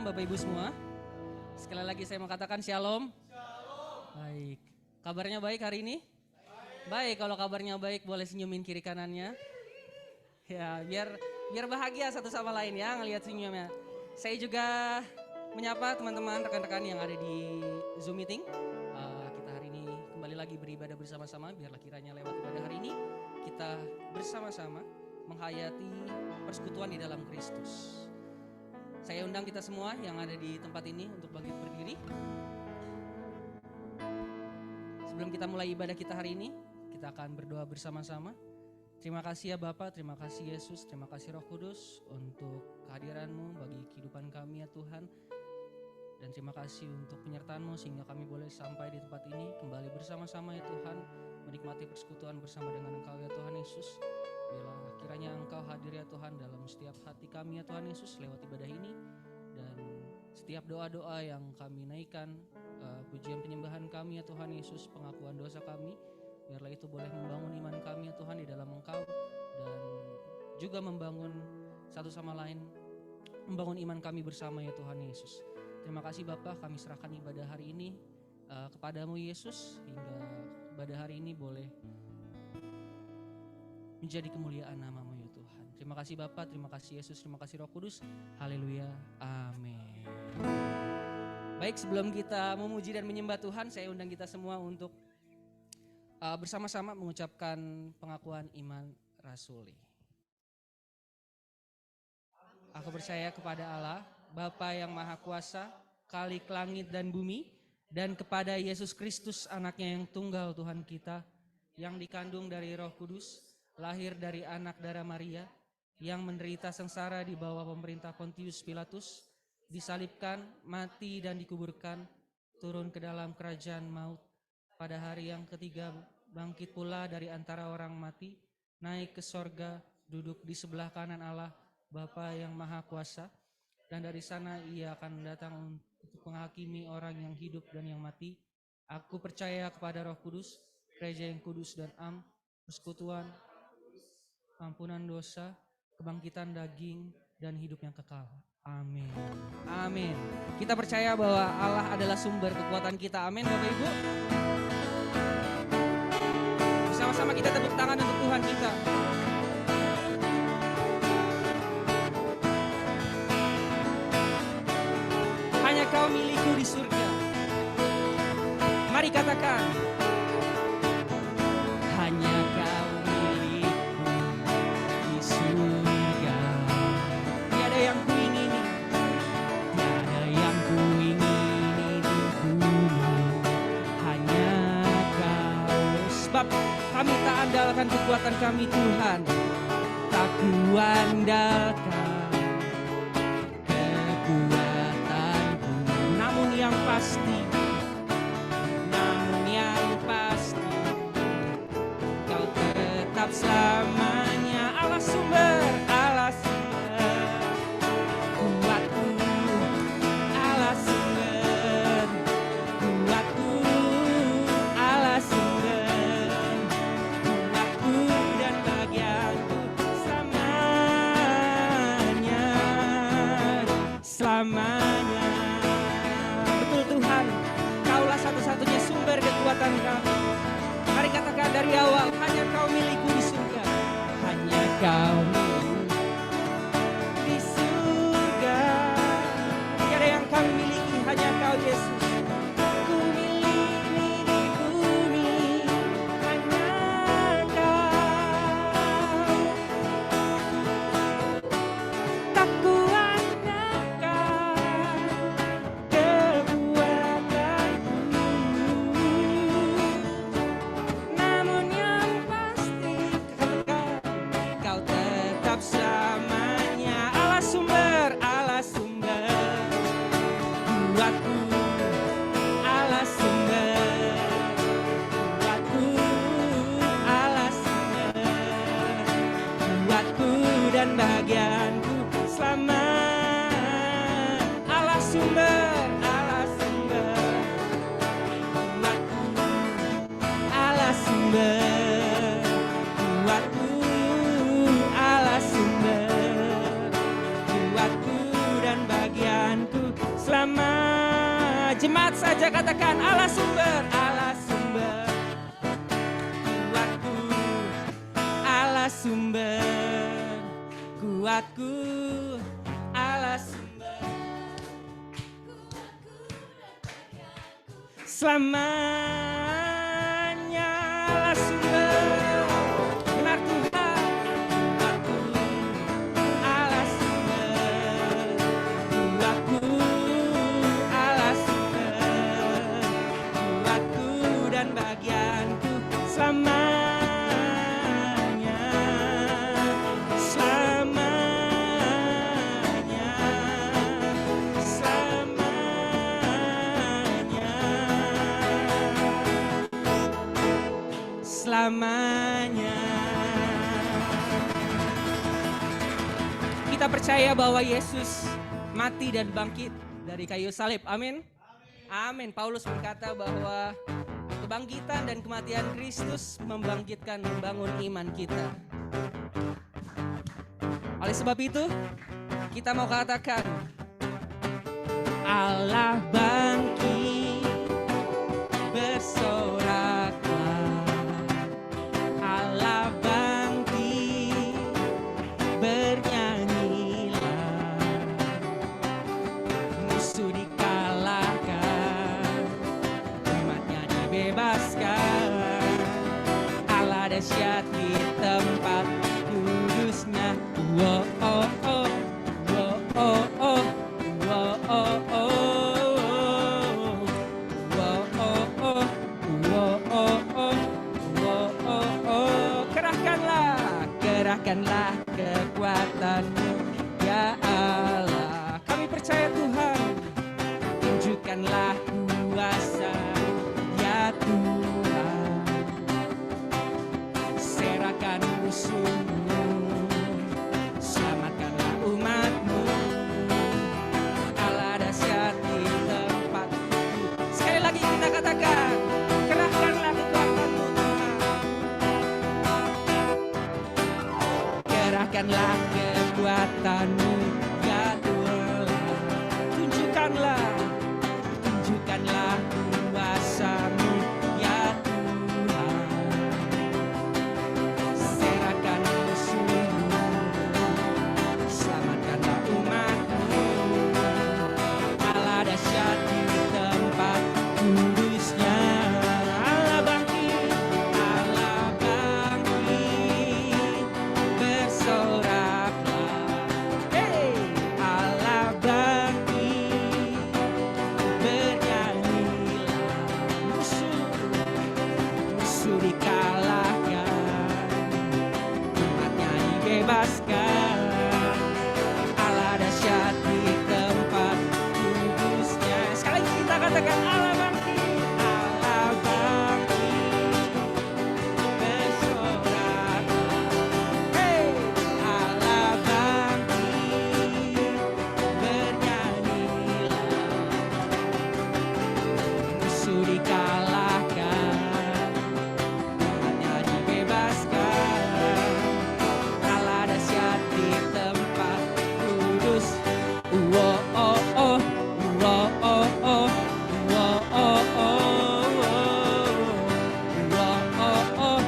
Bapak Ibu semua. Sekali lagi saya mau katakan shalom. Baik, kabarnya baik hari ini? Baik, kalau kabarnya baik boleh senyumin kiri kanannya. Ya, biar bahagia satu sama lain ya ngelihat senyumnya. Saya juga menyapa teman-teman rekan-rekan yang ada di Zoom meeting. Kita hari ini kembali lagi beribadah bersama-sama. Biarlah kiranya lewat ibadah hari ini kita bersama-sama menghayati persekutuan di dalam Kristus. Saya undang kita semua yang ada di tempat ini untuk bangkit berdiri. Sebelum kita mulai ibadah kita hari ini, kita akan berdoa bersama-sama. Terima kasih ya Bapa, terima kasih Yesus, terima kasih Roh Kudus untuk kehadiran-Mu bagi kehidupan kami ya Tuhan. Dan terima kasih untuk penyertaan-Mu sehingga kami boleh sampai di tempat ini kembali bersama-sama ya Tuhan, menikmati persekutuan bersama dengan Engkau ya Tuhan Yesus. Biarlah kiranya Engkau hadir ya Tuhan dalam setiap hati kami ya Tuhan Yesus lewat ibadah ini. Dan setiap doa-doa yang kami naikkan, pujian penyembahan kami ya Tuhan Yesus, pengakuan dosa kami, biarlah itu boleh membangun iman kami ya Tuhan di dalam Engkau. Dan juga membangun satu sama lain, membangun iman kami bersama ya Tuhan Yesus. Terima kasih Bapa, kami serahkan ibadah hari ini kepadamu Yesus, hingga ibadah hari ini boleh menjadi kemuliaan nama-Mu ya Tuhan. Terima kasih Bapa, terima kasih Yesus, terima kasih Roh Kudus. Haleluya, amin. Baik, sebelum kita memuji dan menyembah Tuhan, saya undang kita semua untuk bersama-sama mengucapkan pengakuan iman rasuli. Aku percaya kepada Allah, Bapa yang Maha Kuasa, Khalik langit dan bumi, dan kepada Yesus Kristus anaknya yang tunggal Tuhan kita, yang dikandung dari Roh Kudus, lahir dari anak darah Maria, yang menderita sengsara di bawah pemerintah Pontius Pilatus, disalibkan, mati dan dikuburkan, turun ke dalam kerajaan maut, pada hari yang ketiga bangkit pula dari antara orang mati, naik ke sorga, duduk di sebelah kanan Allah, Bapa yang Maha Kuasa, dan dari sana ia akan datang untuk menghakimi orang yang hidup dan yang mati. Aku percaya kepada Roh Kudus, gereja yang kudus dan persekutuan, ampunan dosa, kebangkitan daging, dan hidup yang kekal. Amin. Amin. Kita percaya bahwa Allah adalah sumber kekuatan kita. Amin Bapak Ibu. Bersama-sama kita tepuk tangan untuk Tuhan kita. Hanya Kau milikku di surga. Mari katakan. Hanya Kau kami tak andalkan kekuatan kami Tuhan, tak kuandalkan kekuatanku, namun yang pasti Kau tetap selamanya Allah sumber kuatku, Allah sumber kuatku, Allah sumber selamanya. Betul Tuhan, Kaulah satu-satunya sumber kekuatan kami. Mari katakan dari awal, hanya Kau milikku di surga. Hanya Kau milikku di surga. Tiada yang kami miliki, hanya Kau Yesus. Ku milik di bumi, hanya Kau. Tak kuat namun yang pasti percaya katakan Allah sumber kuatku, Allah sumber kuatku, Allah sumber selamanya, Allah sumber benar Tuhan kuatku, Allah sumber kuatku, Allah sumber kuatku dan bagianku selamanya, selamanya, selamanya, selamanya. Kita percaya bahwa Yesus mati dan bangkit dari kayu salib. Amin. Amin. Paulus berkata bahwa kebangkitan dan kematian Kristus membangkitkan, membangun iman kita. Oleh sebab itu, kita mau katakan, Allah bangkit, bersoraklah. Allah bangkit, bernyanyilah. Musuh dikalahkan, umatnya dibebaskan. Allah dahsyat di tempat kudusnya. Wow, oh, oh, wow, oh, oh, wow, oh, oh, wow, oh, oh, wow, oh, oh, wow, oh, oh. Kerahkanlah kekuatanmu, ya Allah. Kami percaya Tuhan, tunjukkanlah kuasa, ya Tuhan. Serahkan musuhmu, selamatkanlah umatmu. Allah dahsyat di tempatku. Sekali lagi kita katakan, kerahkanlah kekuatanmu Tuhan. Kerahkanlah kekuatanmu, ya Tuhan. Tunjukkanlah kuasamu, ya Tuhan. Serahkan musuhmu, selamatkanlah umatmu. Allah dahsyat di tempat kudusnya. Allah bangkit, bersoraklah. Hey, Allah bangkit, bernyanyilah. Musuh dikalahkan, umatnya dibebaskan. Allah dahsyat di tempat kudusnya. Sekali lagi kita katakan, Allah bangkit, bersoraklah. Hey, Allah bangkit, bernyanyilah. Musuh dikalahkan, umatnya dibebaskan. Allah dahsyat di tempat kudus. Wow, oh, oh, wow, oh, oh, wow, oh, oh, wow, oh, oh,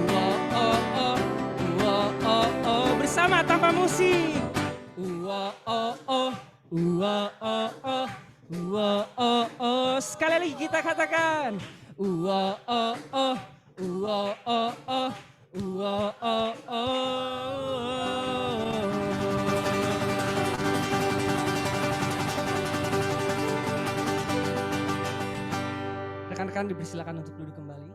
wow, oh, oh, wow, oh, oh. Bersama tanpa musik. Wow, oh, oh, wow, oh, oh, wow, oh, oh. Sekali lagi kita katakan, wow, oh, oh, wow, oh, oh, wow, oh, oh. Rekan-rekan dipersilakan untuk duduk kembali.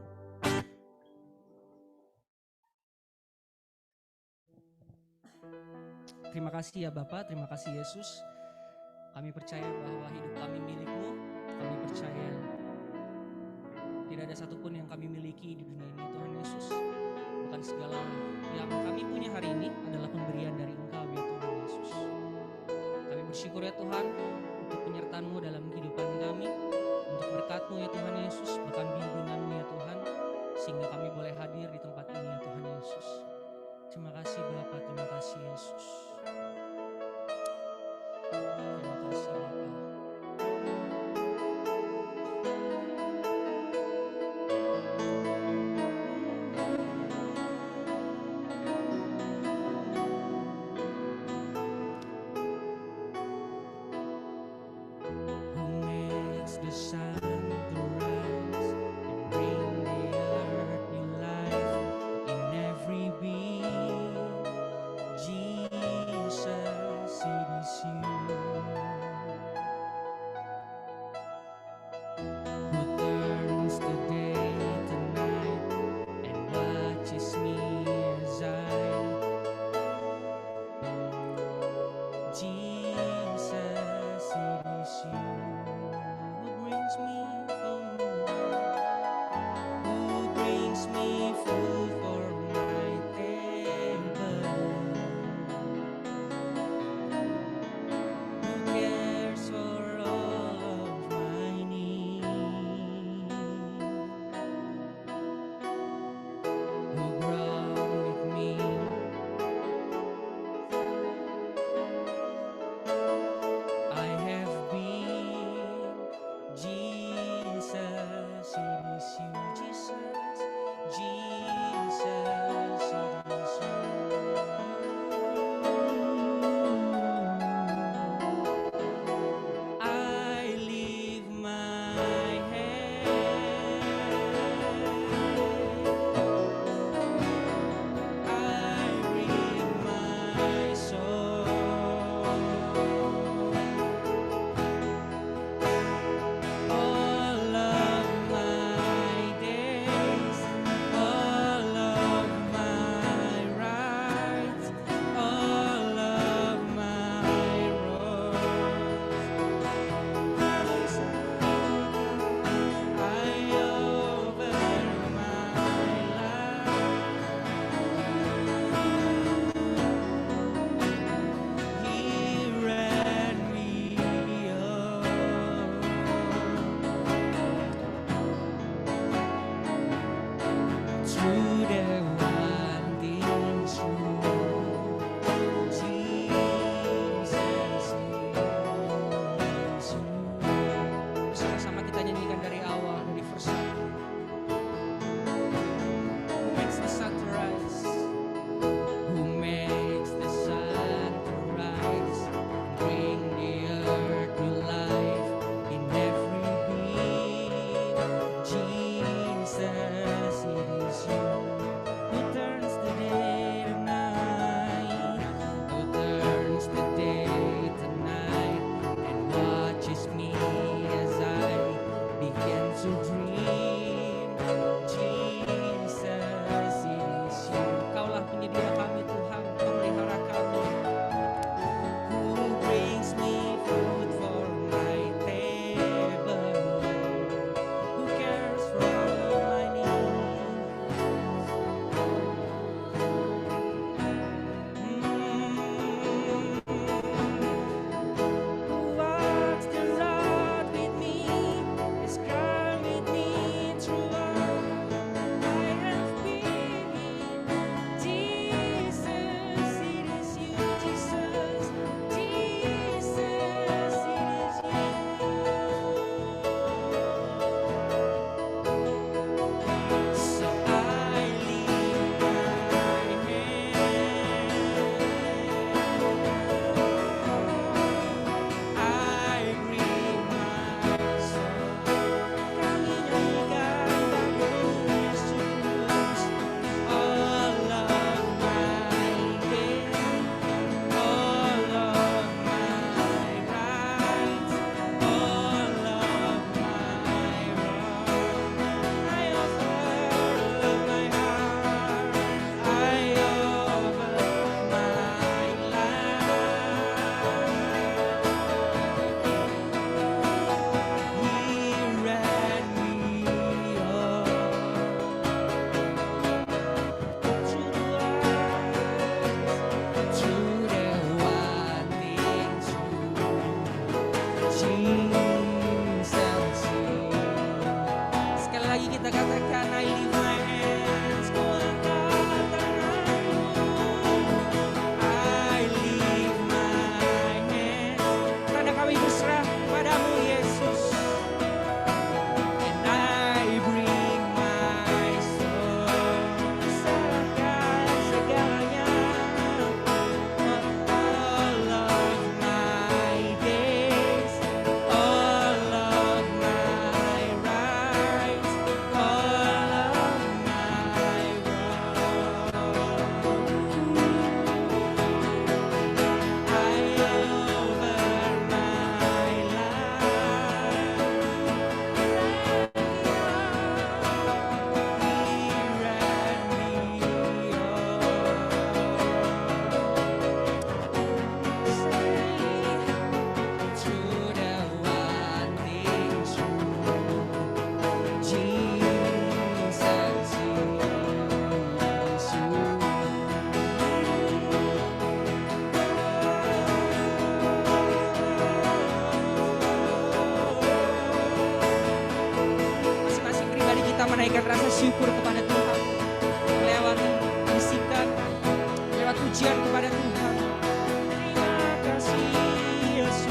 Terima kasih ya Bapa, terima kasih Yesus. Kami percaya bahwa hidup kami milik-Mu. Kami percaya tidak ada satupun yang kami miliki di dunia ini Tuhan Yesus. Bukan segala yang kami punya hari ini adalah pemberian dari Engkau ya Tuhan Yesus. Kami bersyukur ya Tuhan untuk penyertaan-Mu dalam kehidupan kami. Untuk berkat-Mu ya Tuhan Yesus, bahkan bimbingan-Mu ya Tuhan, sehingga kami boleh hadir di tempat ini ya Tuhan Yesus. Terima kasih Bapa, terima kasih Yesus. Terima kasih Bapa. memberikan rasa syukur kepada Tuhan, melewati bisikan, lewat pujian kepada Tuhan. Terima kasih Yesus.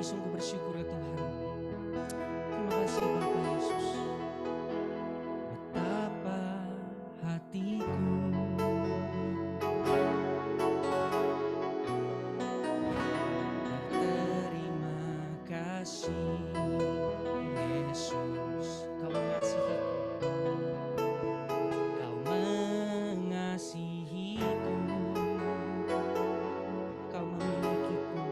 Sungguh bersyukur ya Tuhan. Terima kasih Bapa Yesus. Betapa hatiku berterima kasih Yesus. Kau mengasihiku, Kau mengasihiku, Kau memilikiku,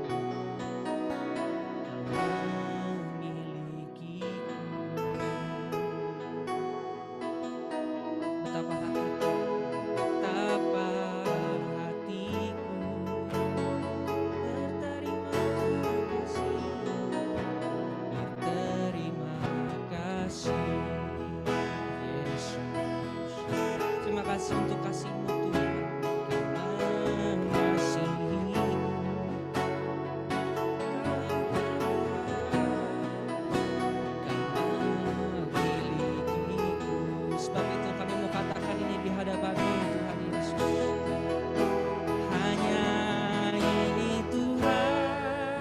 betapa hatiku berterima kasih Yesus. Terima kasih untuk kasih-Mu Tuhan. Kau mengasihiku, sebab itu kami mau katakan ini di hadapan-Mu Tuhan Yesus. Hanya ini Tuhan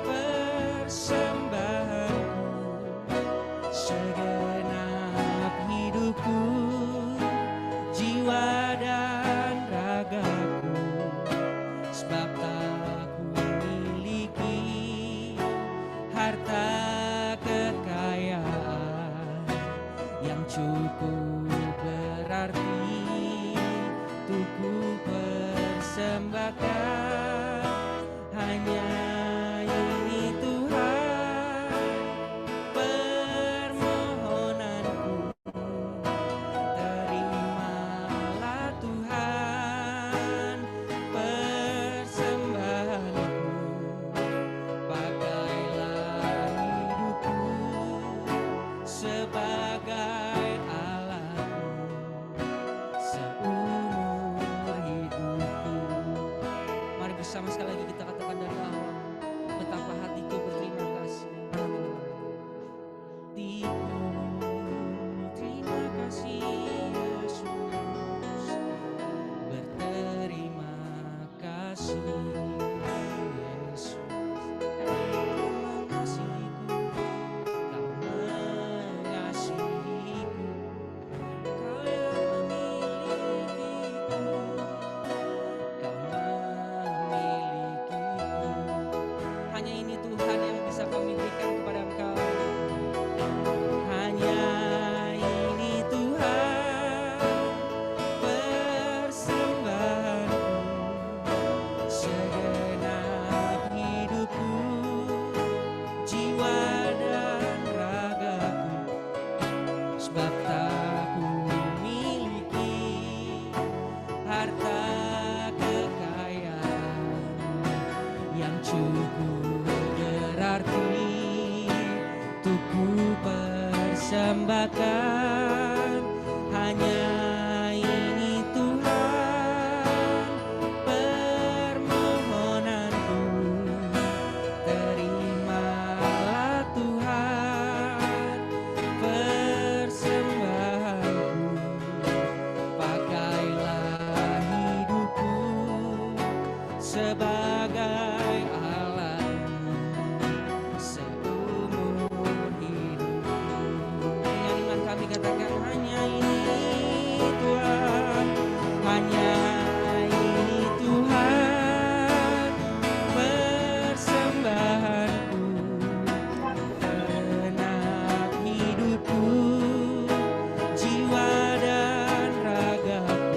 persembahanku, segenap hidupku, jiwa dan ragaku, sebab tak ku miliki harta kekayaan yang cukup berarti untuk ku persembahkan. Hanya ini Tuhan permohonanku, terimalah Tuhan persembahanku, pakailah hidupku sebagai alatmu seumur hidupku. Mari bersama sekali lagi kita katakan dari awal, betapa hatiku berterima kasih. Hatiku terima kasih Yesus, berterima kasih Yesus. Kau mengasihiku, Kau yang memilikiku, Kau memilikiku. Hanya ini Tuhan yang bisa kami berikan kepada Engkau. Hanya ini Tuhan persembahanku, segenap hidupku, jiwa dan ragaku, sebab tak ku miliki harta kekayaan yang cukup berarti untuk ku persembahkan. Hanya ini Tuhan permohonanku, terimalah Tuhan persembahanku, pakailah hidupku sebagai alatmu seumur hidupku. Dengan iman kami katakan, hanya ini Tuhan, hanya ini Tuhan persembahanku, genap hidupku, jiwa dan ragaku,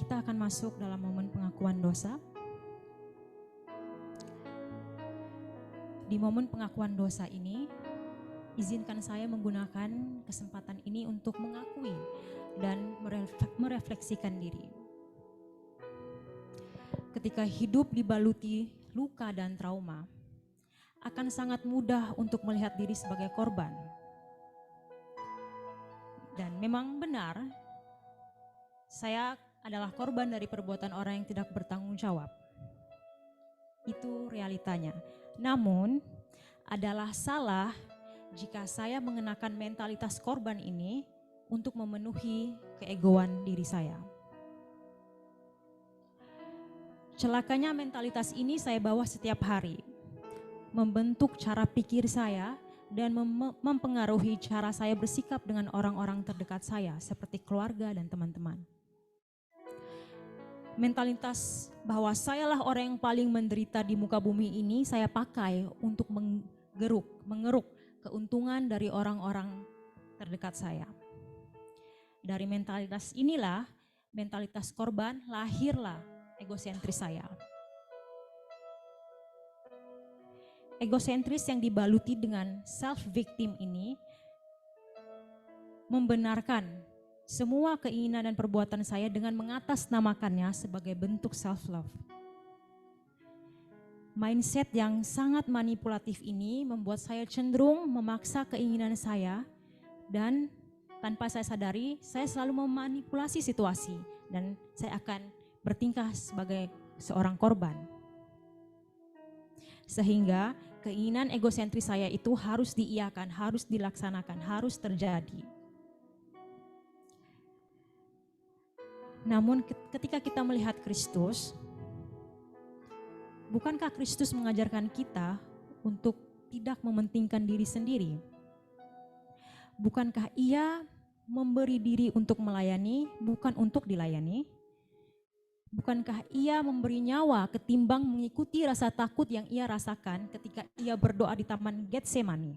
kita akan masuk dalam momen pengakuan dosa. Di momen pengakuan dosa ini, izinkan saya menggunakan kesempatan ini untuk mengakui dan merefleksikan diri. Ketika hidup dibaluti luka dan trauma, akan sangat mudah untuk melihat diri sebagai korban. Dan memang benar, saya adalah korban dari perbuatan orang yang tidak bertanggung jawab. Itu realitanya. Namun, adalah salah jika saya mengenakan mentalitas korban ini untuk memenuhi keegoan diri saya. Celakanya mentalitas ini saya bawa setiap hari, membentuk cara pikir saya dan mempengaruhi cara saya bersikap dengan orang-orang terdekat saya seperti keluarga dan teman-teman. Mentalitas bahwa sayalah orang yang paling menderita di muka bumi ini saya pakai untuk mengeruk keuntungan dari orang-orang terdekat saya. Dari mentalitas inilah, mentalitas korban, lahirlah egosentris saya. Egosentris yang dibaluti dengan self-victim ini membenarkan semua keinginan dan perbuatan saya dengan mengatasnamakannya sebagai bentuk self-love. Mindset yang sangat manipulatif ini membuat saya cenderung memaksa keinginan saya dan tanpa saya sadari, saya selalu memanipulasi situasi dan saya akan bertingkah sebagai seorang korban. Sehingga keinginan egosentris saya itu harus diiyakan, harus dilaksanakan, harus terjadi. Namun ketika kita melihat Kristus, bukankah Kristus mengajarkan kita untuk tidak mementingkan diri sendiri? Bukankah Ia memberi diri untuk melayani, bukan untuk dilayani? Bukankah Ia memberi nyawa ketimbang mengikuti rasa takut yang Ia rasakan ketika Ia berdoa di Taman Getsemani?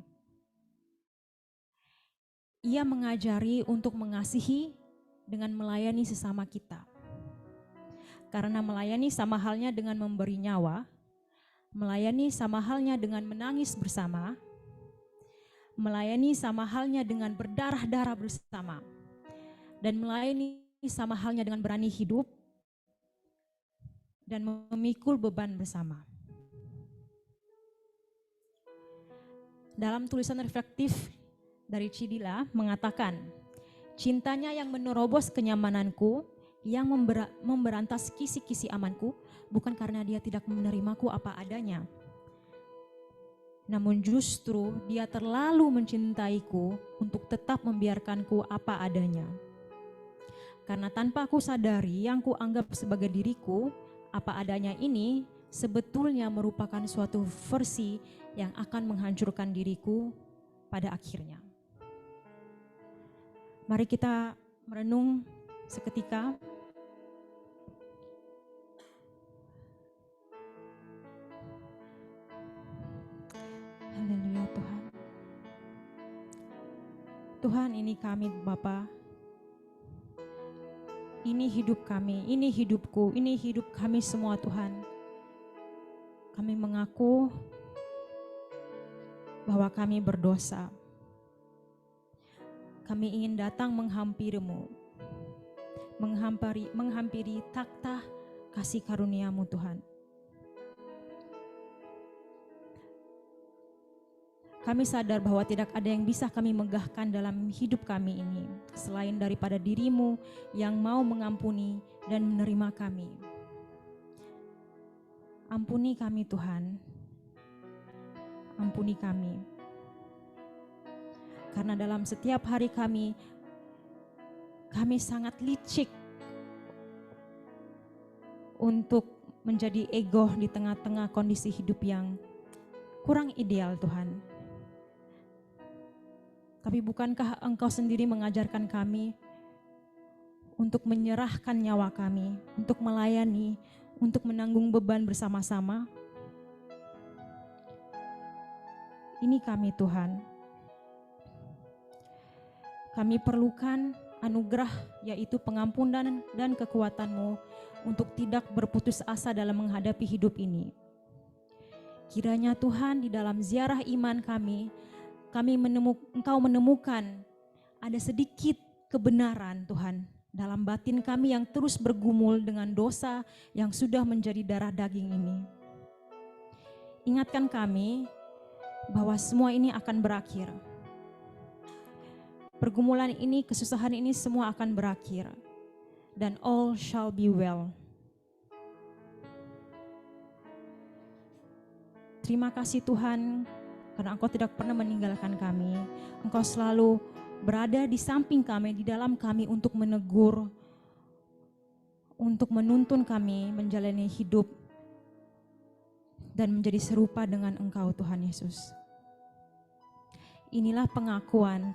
Ia mengajari untuk mengasihi dengan melayani sesama kita. Karena melayani sama halnya dengan memberi nyawa, melayani sama halnya dengan menangis bersama, melayani sama halnya dengan berdarah-darah bersama, dan melayani sama halnya dengan berani hidup dan memikul beban bersama. Dalam tulisan reflektif dari Cidila mengatakan, cintanya yang menerobos kenyamananku, yang memberantas kisi-kisi amanku, bukan karena dia tidak menerimaku apa adanya. Namun justru dia terlalu mencintaiku untuk tetap membiarkanku apa adanya. Karena tanpa aku sadari yang kuanggap sebagai diriku, apa adanya ini sebetulnya merupakan suatu versi yang akan menghancurkan diriku pada akhirnya. Mari kita merenung seketika. Haleluya Tuhan. Tuhan, ini kami Bapa. Ini hidup kami, ini hidupku, ini hidup kami semua Tuhan. Kami mengaku bahwa kami berdosa. Kami ingin datang menghampiri-Mu, menghampiri takhta kasih karunia-Mu Tuhan. Kami sadar bahwa tidak ada yang bisa kami megahkan dalam hidup kami ini selain daripada diri-Mu yang mau mengampuni dan menerima kami. Ampuni kami Tuhan, ampuni kami. Karena dalam setiap hari kami sangat licik untuk menjadi ego di tengah-tengah kondisi hidup yang kurang ideal Tuhan. Tapi bukankah Engkau sendiri mengajarkan kami untuk menyerahkan nyawa kami, untuk melayani, untuk menanggung beban bersama-sama? Ini kami Tuhan. Kami perlukan anugerah, yaitu pengampunan dan kekuatan-Mu untuk tidak berputus asa dalam menghadapi hidup ini. Kiranya Tuhan, di dalam ziarah iman kami Engkau menemukan ada sedikit kebenaran Tuhan dalam batin kami yang terus bergumul dengan dosa yang sudah menjadi darah daging ini. Ingatkan kami bahwa semua ini akan berakhir. Pergumulan ini, kesusahan ini semua akan berakhir. Dan all shall be well. Terima kasih Tuhan, karena Engkau tidak pernah meninggalkan kami. Engkau selalu berada di samping kami, di dalam kami untuk menegur, untuk menuntun kami menjalani hidup dan menjadi serupa dengan Engkau Tuhan Yesus. Inilah pengakuan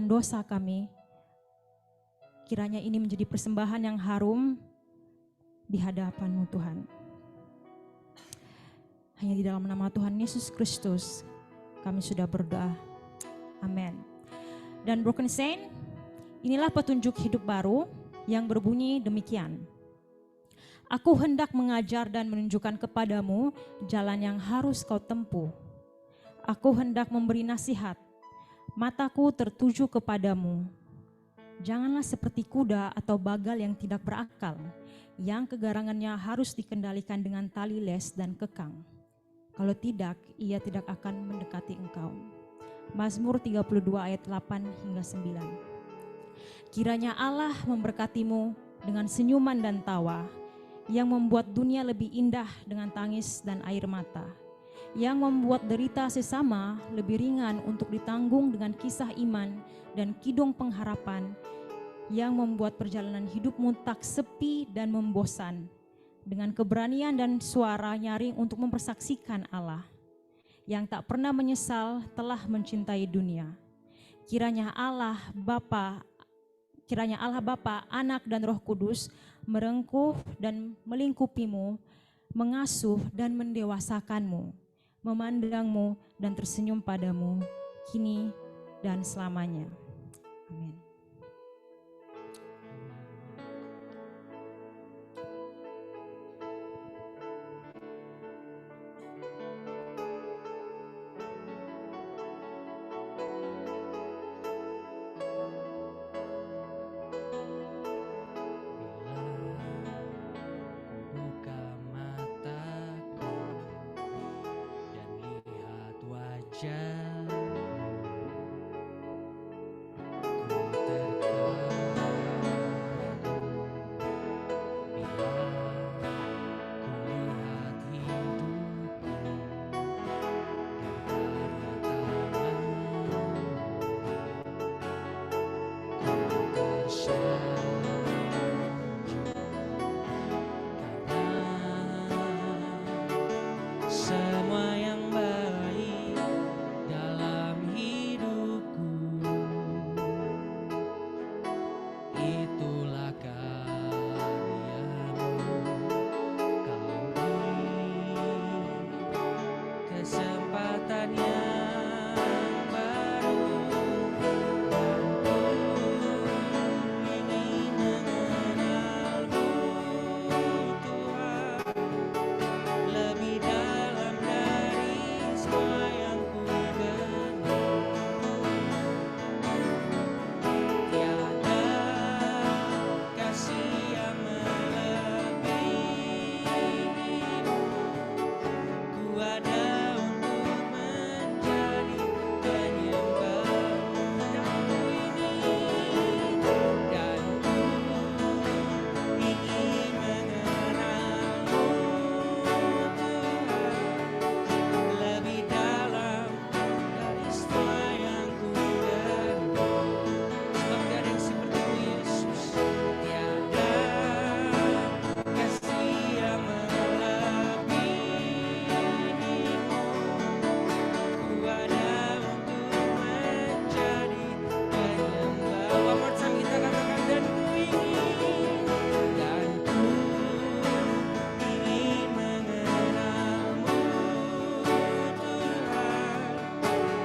dosa kami. Kiranya ini menjadi persembahan yang harum di hadapan-Mu Tuhan. Hanya di dalam nama Tuhan Yesus Kristus kami sudah berdoa. Amin. Dan Broken Saint, inilah petunjuk hidup baru yang berbunyi demikian. Aku hendak mengajar dan menunjukkan kepadamu jalan yang harus kau tempuh. Aku hendak memberi nasihat, mataku tertuju kepadamu. Janganlah seperti kuda atau bagal yang tidak berakal, yang kegarangannya harus dikendalikan dengan tali les dan kekang. Kalau tidak, ia tidak akan mendekati engkau. Mazmur 32 ayat 8 hingga 9. Kiranya Allah memberkatimu dengan senyuman dan tawa, yang membuat dunia lebih indah dengan tangis dan air mata, yang membuat derita sesama lebih ringan untuk ditanggung dengan kisah iman dan kidung pengharapan, yang membuat perjalanan hidupmu tak sepi dan membosan, dengan keberanian dan suara nyaring untuk mempersaksikan Allah, yang tak pernah menyesal telah mencintai dunia. Kiranya Allah Bapa, Anak dan Roh Kudus merengkuh dan melingkupimu, mengasuh dan mendewasakanmu, memandangmu dan tersenyum padamu, kini dan selamanya. Amin.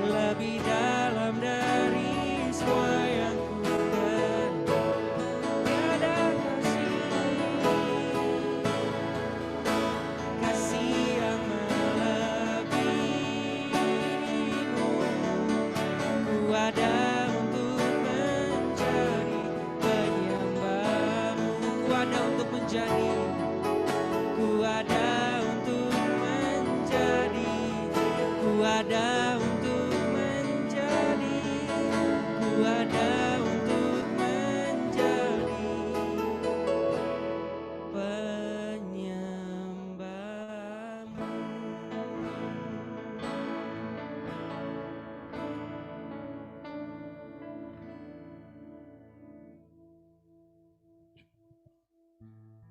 Lebih dalam dari semua yang ku ada untuk menjadi penyembahmu. Ku ada untuk menjadi, ku ada untuk menjadi, ku ada untuk menjadi, ku ada untuk menjadi penyembahmu.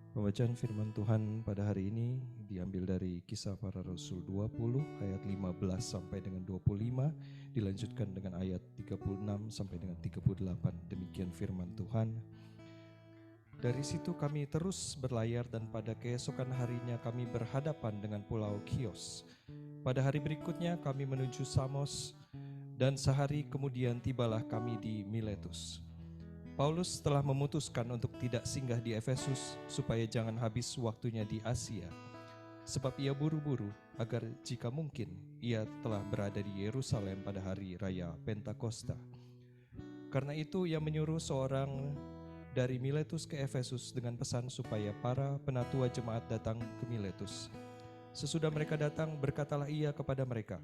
Pembacaan firman Tuhan pada hari ini diambil dari Kisah Para Rasul 20 ayat 15 sampai dengan 25, dilanjutkan dengan ayat 36 sampai dengan 38. Demikian firman Tuhan. Dari situ kami terus berlayar dan pada keesokan harinya kami berhadapan dengan pulau Kios. Pada hari berikutnya kami menuju Samos dan sehari kemudian tibalah kami di Miletus. Paulus telah memutuskan untuk tidak singgah di Efesus supaya jangan habis waktunya di Asia. Sebab ia buru-buru agar jika mungkin ia telah berada di Yerusalem pada hari raya Pentakosta. Karena itu ia menyuruh seorang dari Miletus ke Efesus dengan pesan supaya para penatua jemaat datang ke Miletus. Sesudah mereka datang, berkatalah ia kepada mereka,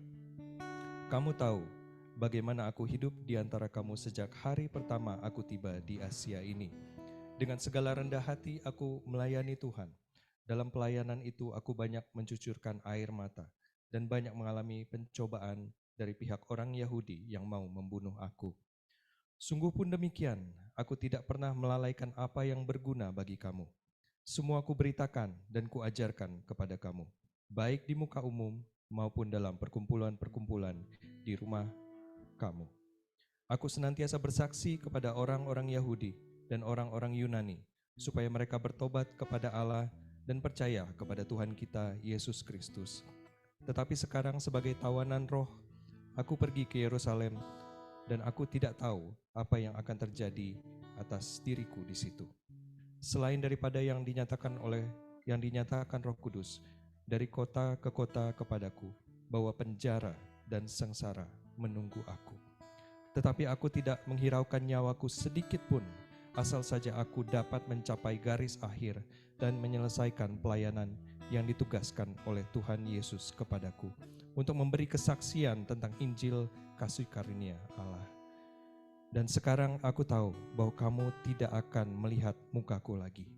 "Kamu tahu bagaimana aku hidup di antara kamu sejak hari pertama aku tiba di Asia ini. Dengan segala rendah hati aku melayani Tuhan. Dalam pelayanan itu aku banyak mencucurkan air mata dan banyak mengalami pencobaan dari pihak orang Yahudi yang mau membunuh aku. Sungguh pun demikian, aku tidak pernah melalaikan apa yang berguna bagi kamu. Semua ku beritakan dan ku ajarkan kepada kamu, baik di muka umum maupun dalam perkumpulan-perkumpulan di rumah kamu. Aku senantiasa bersaksi kepada orang-orang Yahudi dan orang-orang Yunani, supaya mereka bertobat kepada Allah dan percaya kepada Tuhan kita Yesus Kristus. Tetapi sekarang sebagai tawanan roh, aku pergi ke Yerusalem dan aku tidak tahu apa yang akan terjadi atas diriku di situ. Selain daripada yang dinyatakan Roh Kudus dari kota ke kota kepadaku, bahwa penjara dan sengsara menunggu aku. Tetapi aku tidak menghiraukan nyawaku sedikit pun, asal saja aku dapat mencapai garis akhir dan menyelesaikan pelayanan yang ditugaskan oleh Tuhan Yesus kepadaku, untuk memberi kesaksian tentang Injil kasih karunia Allah. Dan sekarang aku tahu bahwa kamu tidak akan melihat mukaku lagi.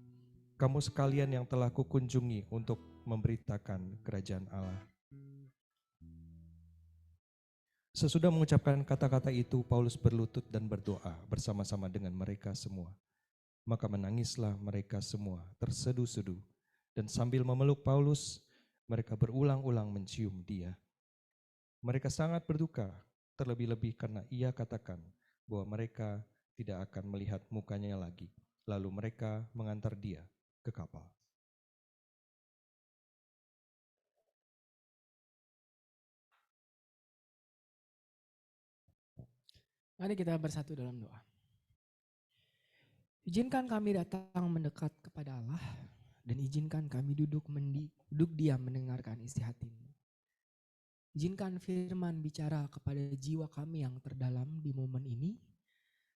Kamu sekalian yang telah kukunjungi untuk memberitakan kerajaan Allah." Sesudah mengucapkan kata-kata itu, Paulus berlutut dan berdoa bersama-sama dengan mereka semua. Maka menangislah mereka semua terseduh-seduh, dan sambil memeluk Paulus, mereka berulang-ulang mencium dia. Mereka sangat berduka, terlebih-lebih karena ia katakan bahwa mereka tidak akan melihat mukanya lagi. Lalu mereka mengantar dia ke kapal. Mari kita bersatu dalam doa. Izinkan kami datang mendekat kepada Allah dan izinkan kami duduk diam mendengarkan isi hati-Mu. Izinkan firman bicara kepada jiwa kami yang terdalam di momen ini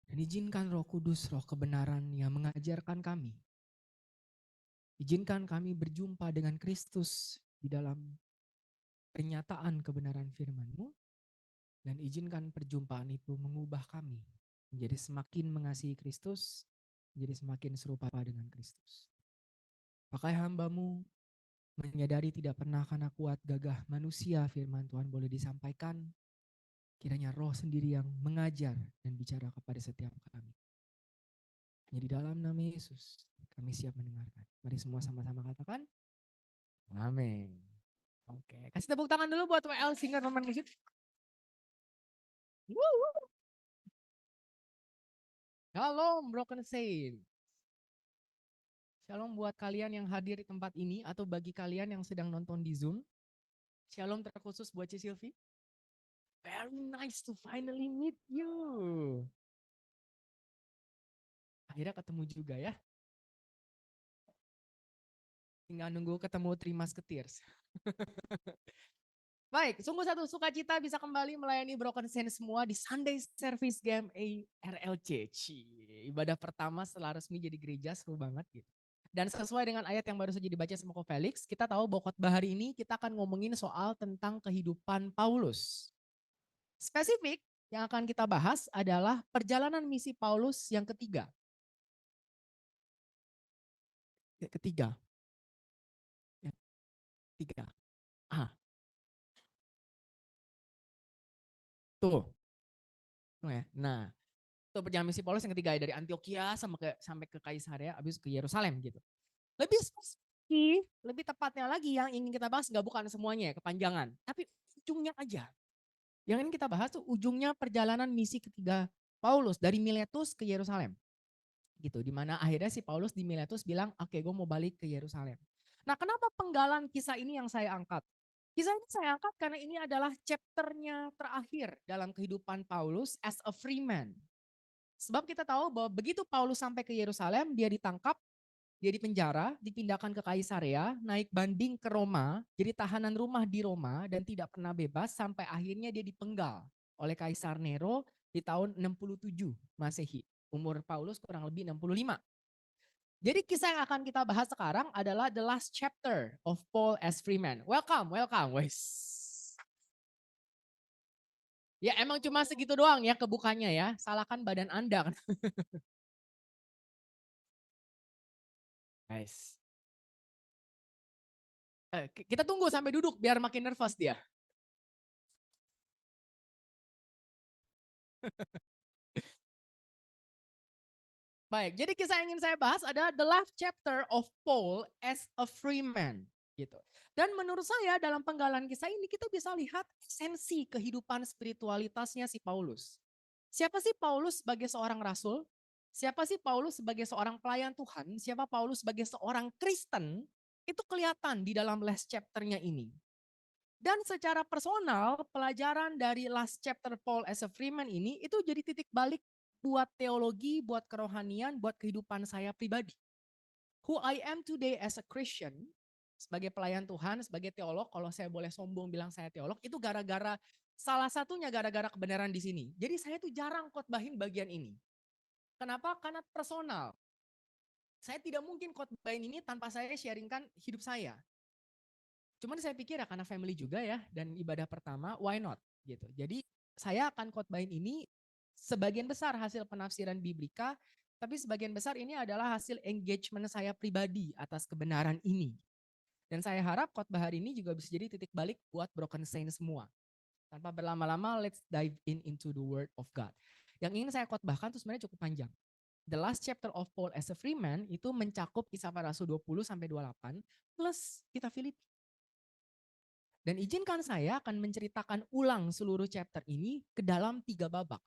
dan izinkan Roh Kudus, Roh kebenaran yang mengajarkan kami. Izinkan kami berjumpa dengan Kristus di dalam pernyataan kebenaran firman-Mu. Dan izinkan perjumpaan itu mengubah kami menjadi semakin mengasihi Kristus, menjadi semakin serupa dengan Kristus. Pakai hamba-Mu menyadari tidak pernah karena kuat gagah manusia firman Tuhan boleh disampaikan. Kiranya Roh sendiri yang mengajar dan bicara kepada setiap kami. Hanya di dalam nama Yesus kami siap mendengarkan. Mari semua sama-sama katakan, amin. Oke, kasih tepuk tangan dulu buat WL Singer pemain musik. Shalom Broken Saint. Shalom buat kalian yang hadir di tempat ini atau bagi kalian yang sedang nonton di Zoom. Shalom terkhusus buat Ci Sylvie. Very nice to finally meet you. Akhirnya ketemu juga ya. Tinggal nunggu ketemu Three Musketeers. Baik, sungguh satu sukacita bisa kembali melayani Broken Saints semua di Sunday Service GMA RLC. Ibadah pertama setelah resmi jadi gereja, seru banget gitu. Dan sesuai dengan ayat yang baru saja dibaca sama Ko Felix, kita tahu bahwa khotbah hari ini kita akan ngomongin soal tentang kehidupan Paulus. Spesifik yang akan kita bahas adalah perjalanan misi Paulus yang ketiga. Ketiga. Ah, tuh. Ya. Nah, itu perjalanan misi Paulus yang ketiga dari Antioquia sampai ke Kaisarea, habis ke Yerusalem gitu. Lebih spesifik, lebih tepatnya lagi yang ingin kita bahas nggak bukan semuanya ya, kepanjangan, tapi ujungnya aja. Yang ingin kita bahas tuh ujungnya perjalanan misi ketiga Paulus dari Miletus ke Yerusalem. Gitu, dimana akhirnya si Paulus di Miletus bilang, oke, gue mau balik ke Yerusalem. Nah, kenapa penggalan kisah ini yang saya angkat? Kisah ini saya angkat karena ini adalah chapternya terakhir dalam kehidupan Paulus as a free man. Sebab kita tahu bahwa begitu Paulus sampai ke Yerusalem, dia ditangkap, dia dipenjara, dipindahkan ke Kaisarea, naik banding ke Roma, jadi tahanan rumah di Roma dan tidak pernah bebas sampai akhirnya dia dipenggal oleh Kaisar Nero di tahun 67 Masehi. Umur Paulus kurang lebih 65. Jadi kisah yang akan kita bahas sekarang adalah the last chapter of Paul as free man. Welcome. Wes. Ya emang cuma segitu doang ya kebukanya ya. Salahkan badan Anda. Guys. Kita tunggu sampai duduk biar makin nervous dia. Baik, jadi kisah yang ingin saya bahas adalah the last chapter of Paul as a free man. Gitu. Dan menurut saya dalam penggalan kisah ini kita bisa lihat esensi kehidupan spiritualitasnya si Paulus. Siapa sih Paulus sebagai seorang rasul? Siapa sih Paulus sebagai seorang pelayan Tuhan? Siapa Paulus sebagai seorang Kristen? Itu kelihatan di dalam last chapter-nya ini. Dan secara personal, pelajaran dari last chapter Paul as a free man ini itu jadi titik balik buat teologi, buat kerohanian, buat kehidupan saya pribadi. Who I am today as a Christian, sebagai pelayan Tuhan, sebagai teolog, kalau saya boleh sombong bilang saya teolog, itu gara-gara salah satunya gara-gara kebenaran di sini. Jadi saya tuh jarang khotbahin bagian ini. Kenapa? Karena personal. Saya tidak mungkin khotbahin ini tanpa saya sharingkan hidup saya. Cuman saya pikir ya karena family juga ya dan ibadah pertama, why not gitu. Jadi saya akan khotbahin ini sebagian besar hasil penafsiran biblika, tapi sebagian besar ini adalah hasil engagement saya pribadi atas kebenaran ini. Dan saya harap khotbah hari ini juga bisa jadi titik balik buat Broken Saints semua. Tanpa berlama-lama, let's dive into the word of God. Yang ingin saya khotbahkan itu sebenarnya cukup panjang. The last chapter of Paul as a free man itu mencakup Kisah Para Rasul 20 sampai 28 plus kita Filipi. Dan izinkan saya akan menceritakan ulang seluruh chapter ini ke dalam 3 babak.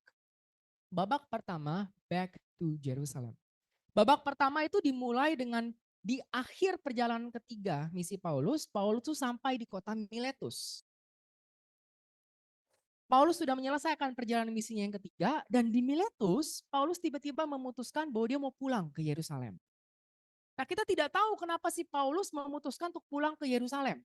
Babak pertama, back to Jerusalem. Babak pertama itu dimulai dengan di akhir perjalanan ketiga misi Paulus, Paulus itu sampai di kota Miletus. Paulus sudah menyelesaikan perjalanan misinya yang ketiga dan di Miletus, Paulus tiba-tiba memutuskan bahwa dia mau pulang ke Yerusalem. Nah, kita tidak tahu kenapa si Paulus memutuskan untuk pulang ke Yerusalem.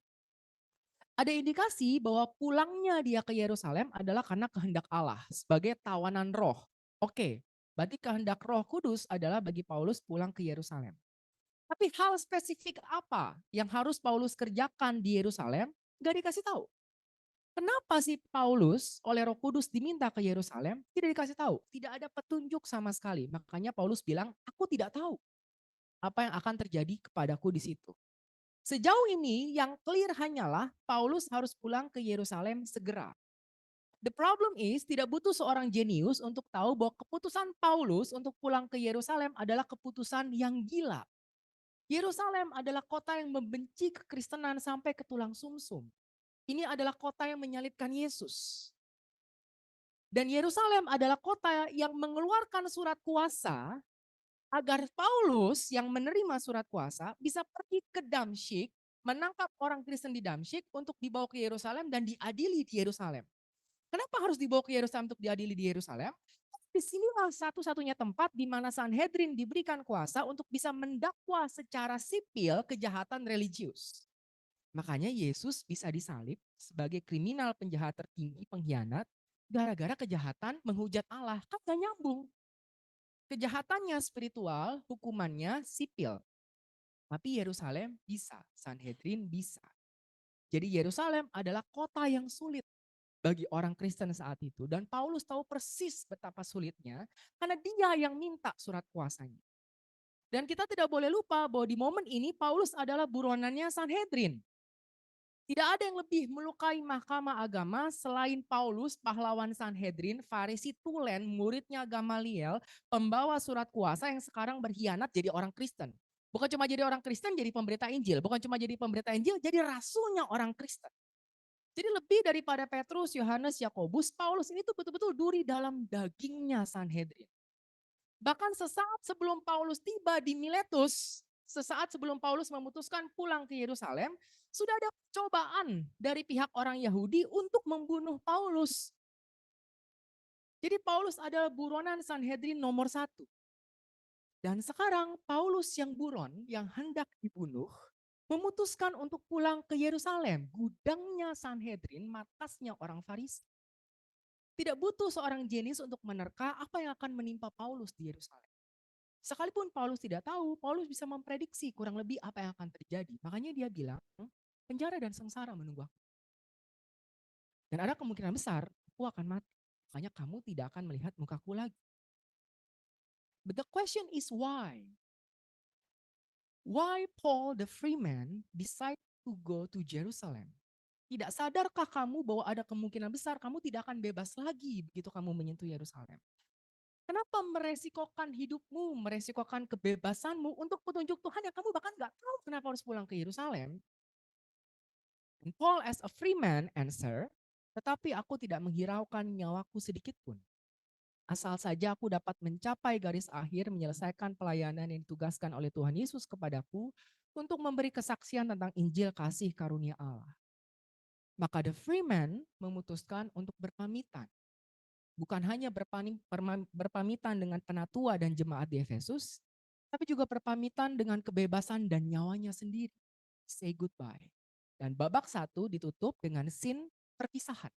Ada indikasi bahwa pulangnya dia ke Yerusalem adalah karena kehendak Allah sebagai tawanan roh. Oke, berarti kehendak Roh Kudus adalah bagi Paulus pulang ke Yerusalem. Tapi hal spesifik apa yang harus Paulus kerjakan di Yerusalem? Gak dikasih tahu. Kenapa sih Paulus oleh Roh Kudus diminta ke Yerusalem? Tidak dikasih tahu. Tidak ada petunjuk sama sekali. Makanya Paulus bilang, aku tidak tahu apa yang akan terjadi kepadaku di situ. Sejauh ini yang clear hanyalah Paulus harus pulang ke Yerusalem segera. The problem is tidak butuh seorang jenius untuk tahu bahwa keputusan Paulus untuk pulang ke Yerusalem adalah keputusan yang gila. Yerusalem adalah kota yang membenci kekristenan sampai ke tulang sumsum. Ini adalah kota yang menyalibkan Yesus. Dan Yerusalem adalah kota yang mengeluarkan surat kuasa agar Paulus yang menerima surat kuasa bisa pergi ke Damsyik, menangkap orang Kristen di Damsyik untuk dibawa ke Yerusalem dan diadili di Yerusalem. Kenapa harus dibawa ke Yerusalem untuk diadili di Yerusalem? Disinilah satu-satunya tempat di mana Sanhedrin diberikan kuasa untuk bisa mendakwa secara sipil kejahatan religius. Makanya Yesus bisa disalib sebagai kriminal penjahat tertinggi, pengkhianat, gara-gara kejahatan menghujat Allah. Kan gak nyambung. Kejahatannya spiritual, hukumannya sipil. Tapi Yerusalem bisa, Sanhedrin bisa. Jadi Yerusalem adalah kota yang sulit bagi orang Kristen saat itu. Dan Paulus tahu persis betapa sulitnya karena dia yang minta surat kuasanya. Dan kita tidak boleh lupa bahwa di momen ini Paulus adalah buronannya Sanhedrin. Tidak ada yang lebih melukai mahkamah agama selain Paulus, pahlawan Sanhedrin, Farisi Tulen, muridnya Gamaliel, pembawa surat kuasa yang sekarang berkhianat jadi orang Kristen. Bukan cuma jadi orang Kristen, jadi pemberita Injil. Bukan cuma jadi pemberita Injil, jadi rasulnya orang Kristen. Jadi lebih daripada Petrus, Yohanes, Yakobus, Paulus ini tuh betul-betul duri dalam dagingnya Sanhedrin. Bahkan sesaat sebelum Paulus tiba di Miletus, sesaat sebelum Paulus memutuskan pulang ke Yerusalem, sudah ada cobaan dari pihak orang Yahudi untuk membunuh Paulus. Jadi Paulus adalah buronan Sanhedrin nomor 1. Dan sekarang Paulus yang buron, yang hendak dibunuh, memutuskan untuk pulang ke Yerusalem. Gudangnya Sanhedrin, markasnya orang Farisi. Tidak butuh seorang jenius untuk menerka apa yang akan menimpa Paulus di Yerusalem. Sekalipun Paulus tidak tahu, Paulus bisa memprediksi kurang lebih apa yang akan terjadi. Makanya dia bilang, penjara dan sengsara menunggu aku. Dan ada kemungkinan besar, aku akan mati. Makanya kamu tidak akan melihat mukaku lagi. But the question is why? Why Paul the free man decide to go to Jerusalem? Tidak sadarkah kamu bahwa ada kemungkinan besar kamu tidak akan bebas lagi begitu kamu menyentuh Yerusalem? Kenapa meresikokan hidupmu, meresikokan kebebasanmu untuk petunjuk Tuhan yang kamu bahkan gak tahu kenapa harus pulang ke Yerusalem? And Paul as a free man answer, tetapi aku tidak menghiraukan nyawaku sedikit pun. Asal saja aku dapat mencapai garis akhir menyelesaikan pelayanan yang ditugaskan oleh Tuhan Yesus kepadaku untuk memberi kesaksian tentang Injil kasih karunia Allah. Maka the free man memutuskan untuk berpamitan. Bukan hanya berpamitan dengan penatua dan jemaat di Efesus, tapi juga berpamitan dengan kebebasan dan nyawanya sendiri. Say goodbye. Dan babak 1 ditutup dengan scene perpisahan.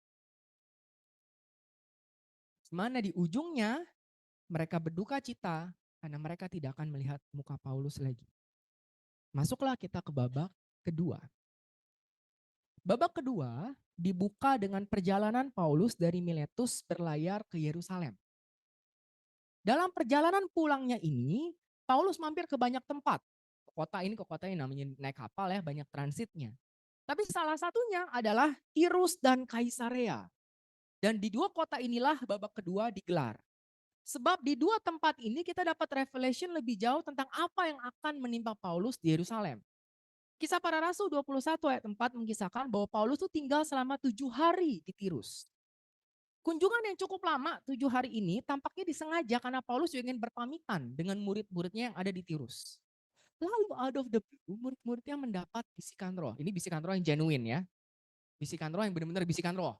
Mana di ujungnya mereka berduka cita karena mereka tidak akan melihat muka Paulus lagi. Masuklah kita ke babak kedua. Babak kedua dibuka dengan perjalanan Paulus dari Miletus berlayar ke Yerusalem. Dalam perjalanan pulangnya ini, Paulus mampir ke banyak tempat. Ke kota ini namanya naik kapal ya, banyak transitnya. Tapi salah satunya adalah Tirus dan Kaisarea. Dan di 2 kota inilah babak kedua digelar. Sebab di 2 tempat ini kita dapat revelation lebih jauh tentang apa yang akan menimpa Paulus di Yerusalem. Kisah Para Rasul 21 ayat 4 mengisahkan bahwa Paulus itu tinggal selama 7 hari di Tirus. Kunjungan yang cukup lama 7 hari ini tampaknya disengaja karena Paulus juga ingin berpamitan dengan murid-muridnya yang ada di Tirus. Lalu out of the blue, murid-muridnya mendapat bisikan roh. Ini bisikan roh yang genuine ya. Bisikan roh yang benar-benar bisikan roh.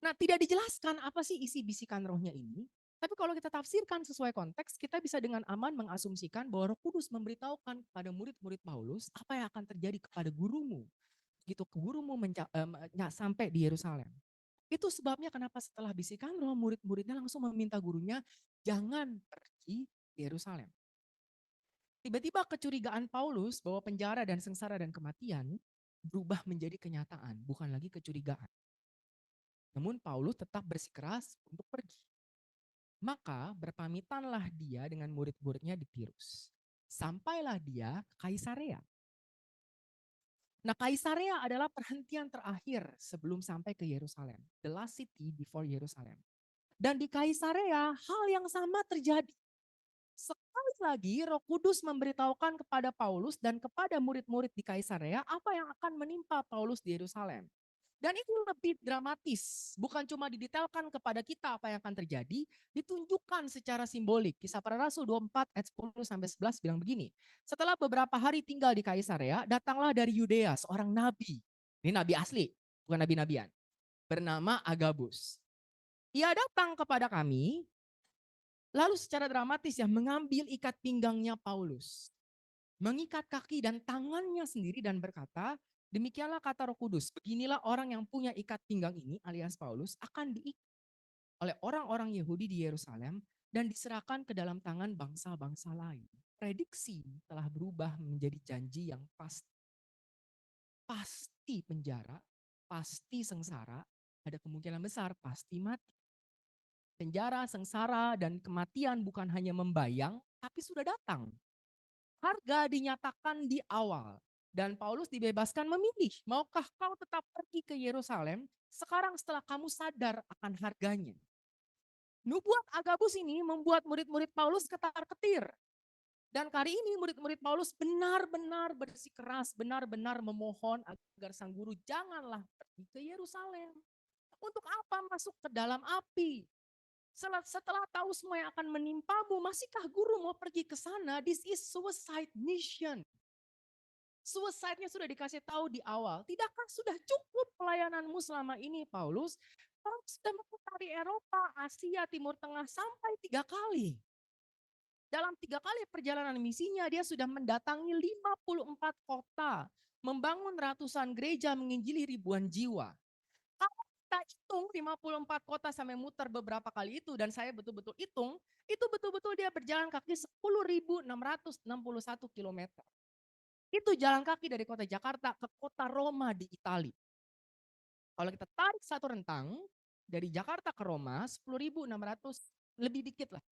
Nah, tidak dijelaskan apa sih isi bisikan rohnya ini. Tapi kalau kita tafsirkan sesuai konteks, kita bisa dengan aman mengasumsikan bahwa Roh Kudus memberitahukan kepada murid-murid Paulus apa yang akan terjadi kepada gurumu. Gitu, gurumu sampai di Yerusalem. Itu sebabnya kenapa setelah bisikan roh, murid-muridnya langsung meminta gurunya jangan pergi ke Yerusalem. Tiba-tiba kecurigaan Paulus bahwa penjara dan sengsara dan kematian berubah menjadi kenyataan, bukan lagi kecurigaan. Namun Paulus tetap bersikeras untuk pergi. Maka berpamitanlah dia dengan murid-muridnya di Tirus. Sampailah dia ke Kaisarea. Nah, Kaisarea adalah perhentian terakhir sebelum sampai ke Yerusalem. The last city before Yerusalem. Dan di Kaisarea hal yang sama terjadi. Sekali lagi Roh Kudus memberitahukan kepada Paulus dan kepada murid-murid di Kaisarea apa yang akan menimpa Paulus di Yerusalem. Dan itu lebih dramatis, bukan cuma didetailkan kepada kita apa yang akan terjadi, ditunjukkan secara simbolik. Kisah Para Rasul 24 ayat 10-11 bilang begini, setelah beberapa hari tinggal di Kaisarea, datanglah dari Yudea seorang nabi. Ini nabi asli, bukan nabi-nabian. Bernama Agabus. Ia datang kepada kami, lalu secara dramatis ya mengambil ikat pinggangnya Paulus. mengikat kaki dan tangannya sendiri dan berkata, demikianlah kata Roh Kudus, beginilah orang yang punya ikat pinggang ini alias Paulus akan diikat oleh orang-orang Yahudi di Yerusalem dan diserahkan ke dalam tangan bangsa-bangsa lain. Prediksi telah berubah menjadi janji yang pasti. Pasti penjara, pasti sengsara, ada kemungkinan besar pasti mati. Penjara, sengsara, dan kematian bukan hanya membayang, tapi sudah datang. Harga dinyatakan di awal. Dan Paulus dibebaskan memilih, maukah kau tetap pergi ke Yerusalem sekarang setelah kamu sadar akan harganya. Nubuat Agabus ini membuat murid-murid Paulus ketar-ketir. Dan kali ini murid-murid Paulus benar-benar bersikeras, benar-benar memohon agar sang guru janganlah pergi ke Yerusalem. Untuk apa masuk ke dalam api? Setelah tahu semua yang akan menimpamu, masihkah guru mau pergi ke sana? This is suicide mission. Suicide-nya sudah dikasih tahu di awal. Tidakkah sudah cukup pelayananmu selama ini, Paulus? Paulus sudah mengutari Eropa, Asia, Timur Tengah sampai 3 kali. Dalam 3 kali perjalanan misinya, dia sudah mendatangi 54 kota, membangun ratusan gereja, menginjili ribuan jiwa. Kalau kita hitung 54 kota sampai muter beberapa kali itu, dan saya betul-betul hitung, itu betul-betul dia berjalan kaki 10.661 kilometer. Itu jalan kaki dari kota Jakarta ke kota Roma di Italia. Kalau kita tarik satu rentang, dari Jakarta ke Roma, 10.600 lebih dikit lah.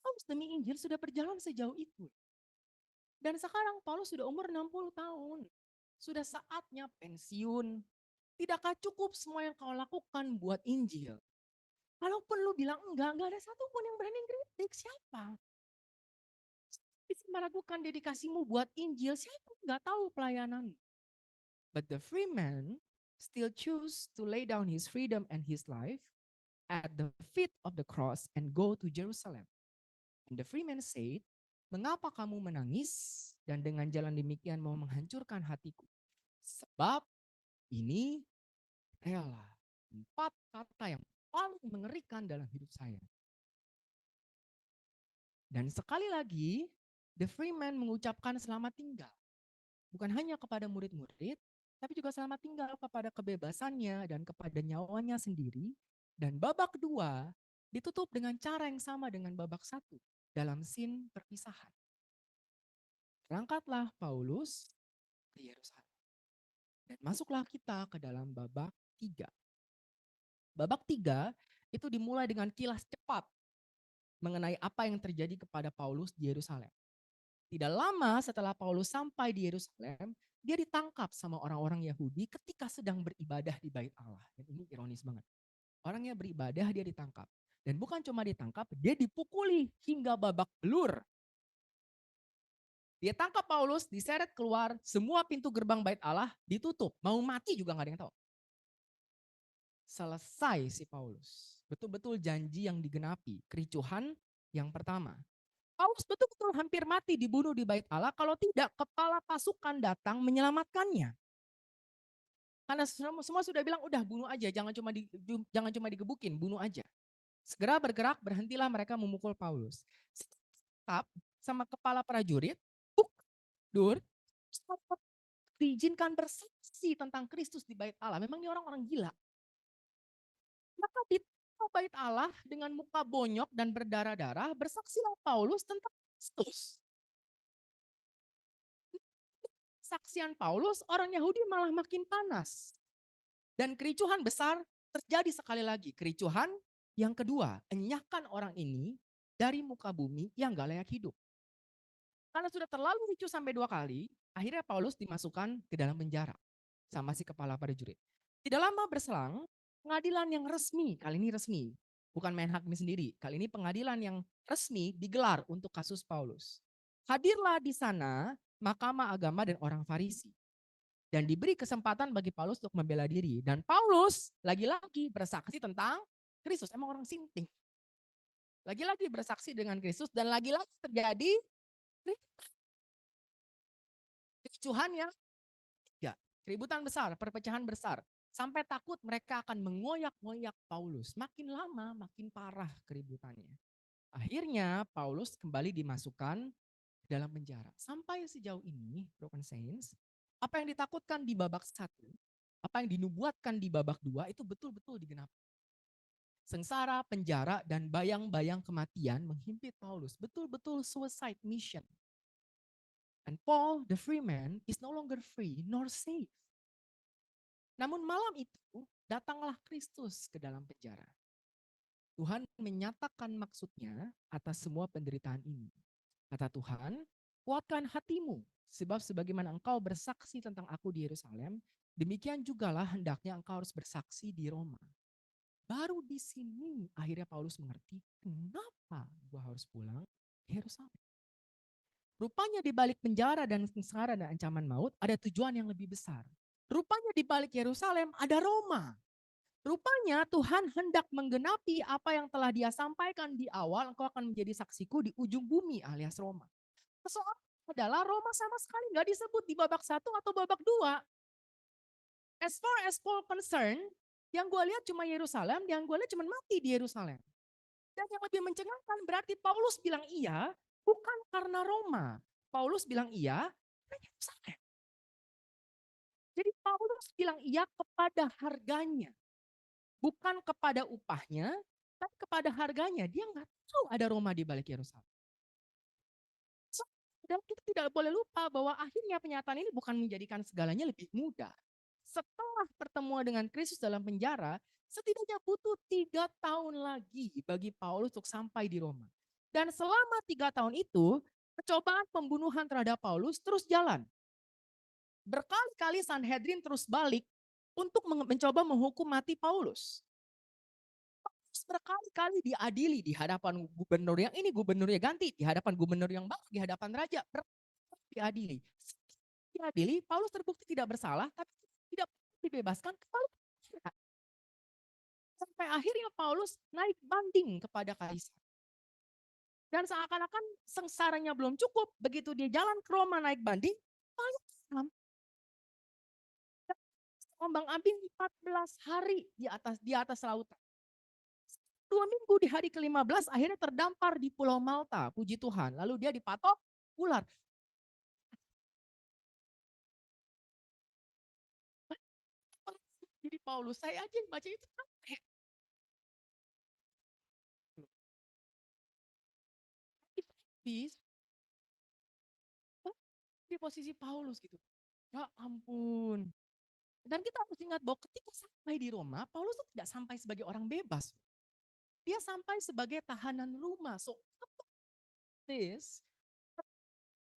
Paulus demi Injil sudah berjalan sejauh itu. Dan sekarang Paulus sudah umur 60 tahun. Sudah saatnya pensiun. Tidakkah cukup semua yang kau lakukan buat Injil? Kalaupun lu bilang enggak ada satupun yang berani kritik. Siapa? Bisa meragukan dedikasimu buat Injil. Siapa enggak tahu pelayanan. But the free man still choose to lay down his freedom and his life at the feet of the cross and go to Jerusalem. And the free man said, mengapa kamu menangis dan dengan jalan demikian mau menghancurkan hatiku? Sebab ini adalah 4 kata yang paling mengerikan dalam hidup saya. Dan sekali lagi, the free man mengucapkan selamat tinggal. Bukan hanya kepada murid-murid, tapi juga selamat tinggal kepada kebebasannya dan kepada nyawanya sendiri. Dan babak kedua ditutup dengan cara yang sama dengan babak 1 dalam scene perpisahan. Berangkatlah Paulus ke Yerusalem. Dan masuklah kita ke dalam babak 3. Babak 3 itu dimulai dengan kilas cepat mengenai apa yang terjadi kepada Paulus di Yerusalem. Tidak lama setelah Paulus sampai di Yerusalem, dia ditangkap sama orang-orang Yahudi ketika sedang beribadah di Bait Allah. Dan ini ironis banget. Orangnya beribadah, dia ditangkap. Dan bukan cuma ditangkap, dia dipukuli hingga babak belur. Dia tangkap Paulus, diseret keluar, semua pintu gerbang Bait Allah ditutup. Mau mati juga gak ada yang tahu. Selesai si Paulus. Betul-betul janji yang digenapi. Kericuhan yang pertama. Paulus betul-betul hampir mati dibunuh di Bait Allah. Kalau tidak, kepala pasukan datang menyelamatkannya. Karena semua sudah bilang, udah bunuh aja, jangan cuma digebukin, bunuh aja. Segera bergerak, berhentilah mereka memukul Paulus. Tetap sama kepala prajurit, diizinkan bersaksi tentang Kristus di Bait Allah. Memang ini orang-orang gila. Maka di Bait Allah dengan muka bonyok dan berdarah-darah, bersaksilah Paulus tentang Kristus. Saksian Paulus, orang Yahudi malah makin panas. Dan kericuhan besar terjadi sekali lagi. Kericuhan yang kedua, enyahkan orang ini dari muka bumi yang gak layak hidup. Karena sudah terlalu ricuh sampai 2 kali, akhirnya Paulus dimasukkan ke dalam penjara sama si kepala prajurit. Tidak lama berselang, pengadilan yang resmi, kali ini resmi, bukan Menhakim sendiri, kali ini pengadilan yang resmi digelar untuk kasus Paulus. Hadirlah di sana Mahkamah Agama dan orang Farisi. Dan diberi kesempatan bagi Paulus untuk membela diri. Dan Paulus lagi-lagi bersaksi tentang Kristus. Emang orang sinting. Lagi-lagi bersaksi dengan Kristus dan lagi-lagi terjadi kericuhan yang ketiga. Keributan besar, perpecahan besar. Sampai takut mereka akan mengoyak-ngoyak Paulus. Makin lama makin parah keributannya. Akhirnya Paulus kembali dimasukkan dalam penjara. Sampai sejauh ini, Broken Saints, apa yang ditakutkan di babak 1, apa yang dinubuatkan di babak 2 itu betul-betul digenapi. Sengsara, penjara, dan bayang-bayang kematian menghimpit Paulus. Betul-betul suicide mission. And Paul, the free man, is no longer free nor safe. Namun malam itu, datanglah Kristus ke dalam penjara. Tuhan menyatakan maksudnya atas semua penderitaan ini. Kata Tuhan, kuatkan hatimu, sebab sebagaimana engkau bersaksi tentang aku di Yerusalem, demikian jugalah hendaknya engkau harus bersaksi di Roma. Baru di sini akhirnya Paulus mengerti kenapa gua harus pulang ke Yerusalem. Rupanya di balik penjara dan sengsara dan ancaman maut ada tujuan yang lebih besar. Rupanya di balik Yerusalem ada Roma. Rupanya Tuhan hendak menggenapi apa yang telah Dia sampaikan di awal, engkau akan menjadi saksiku di ujung bumi alias Roma. Persoalannya adalah Roma sama sekali nggak disebut di babak 1 atau babak 2. As far as Paul concerned, yang gue lihat cuma Yerusalem, yang gue lihat cuma mati di Yerusalem. Dan yang lebih mencengangkan berarti Paulus bilang iya bukan karena Roma. Paulus bilang iya karena Yerusalem. Jadi Paulus bilang iya kepada harganya. Bukan kepada upahnya, tapi kepada harganya. Dia nggak tahu ada Roma di balik Yerusalem. Dan kita tidak boleh lupa bahwa akhirnya penyataan ini bukan menjadikan segalanya lebih mudah. Setelah pertemuan dengan Kristus dalam penjara, setidaknya butuh 3 tahun lagi bagi Paulus untuk sampai di Roma. Dan selama 3 tahun itu, percobaan pembunuhan terhadap Paulus terus jalan. Berkali-kali Sanhedrin terus balik untuk mencoba menghukum mati Paulus. Paulus berkali-kali diadili di hadapan gubernur yang ini, gubernurnya ganti, di hadapan gubernur yang baru, di hadapan raja, diadili. Diadili, Paulus terbukti tidak bersalah, tapi tidak dibebaskan, kembali. Sampai akhirnya Paulus naik banding kepada kaisar. Dan seakan-akan sengsaranya belum cukup, begitu dia jalan ke Roma naik banding, Paulus ombang-ambing 14 hari di atas lautan. 2 minggu di hari ke-15 akhirnya terdampar di Pulau Malta, puji Tuhan. Lalu dia dipatok ular. Jadi Paulus, saya aja yang baca itu capek. Di posisi Paulus gitu. Ya ampun. Dan kita harus ingat bahwa ketika sampai di Roma, Paulus itu tidak sampai sebagai orang bebas. Dia sampai sebagai tahanan rumah. So, this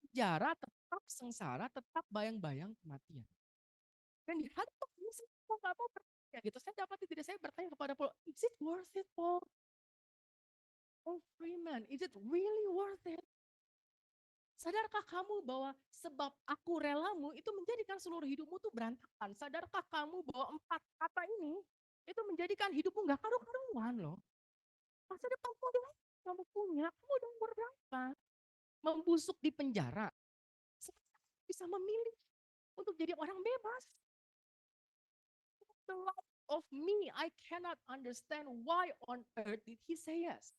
penjara tetap sengsara, tetap bayang-bayang kematian. Dan di hadapan ini saya nggak mau bertanya gitu. Saya dapat tidak saya bertanya kepada Paul, is it worth it, Paul? Oh Freeman, is it really worth it? Sadarkah kamu bahwa sebab aku relamu itu menjadikan seluruh hidupmu tuh berantakan? Sadarkah kamu bahwa 4 kata ini itu menjadikan hidupmu nggak karu-karuan loh? Masa depan kamu punya, kamu udah umur berapa? Membusuk di penjara, bisa memilih untuk jadi orang bebas. The life of me, I cannot understand why on earth did he say yes?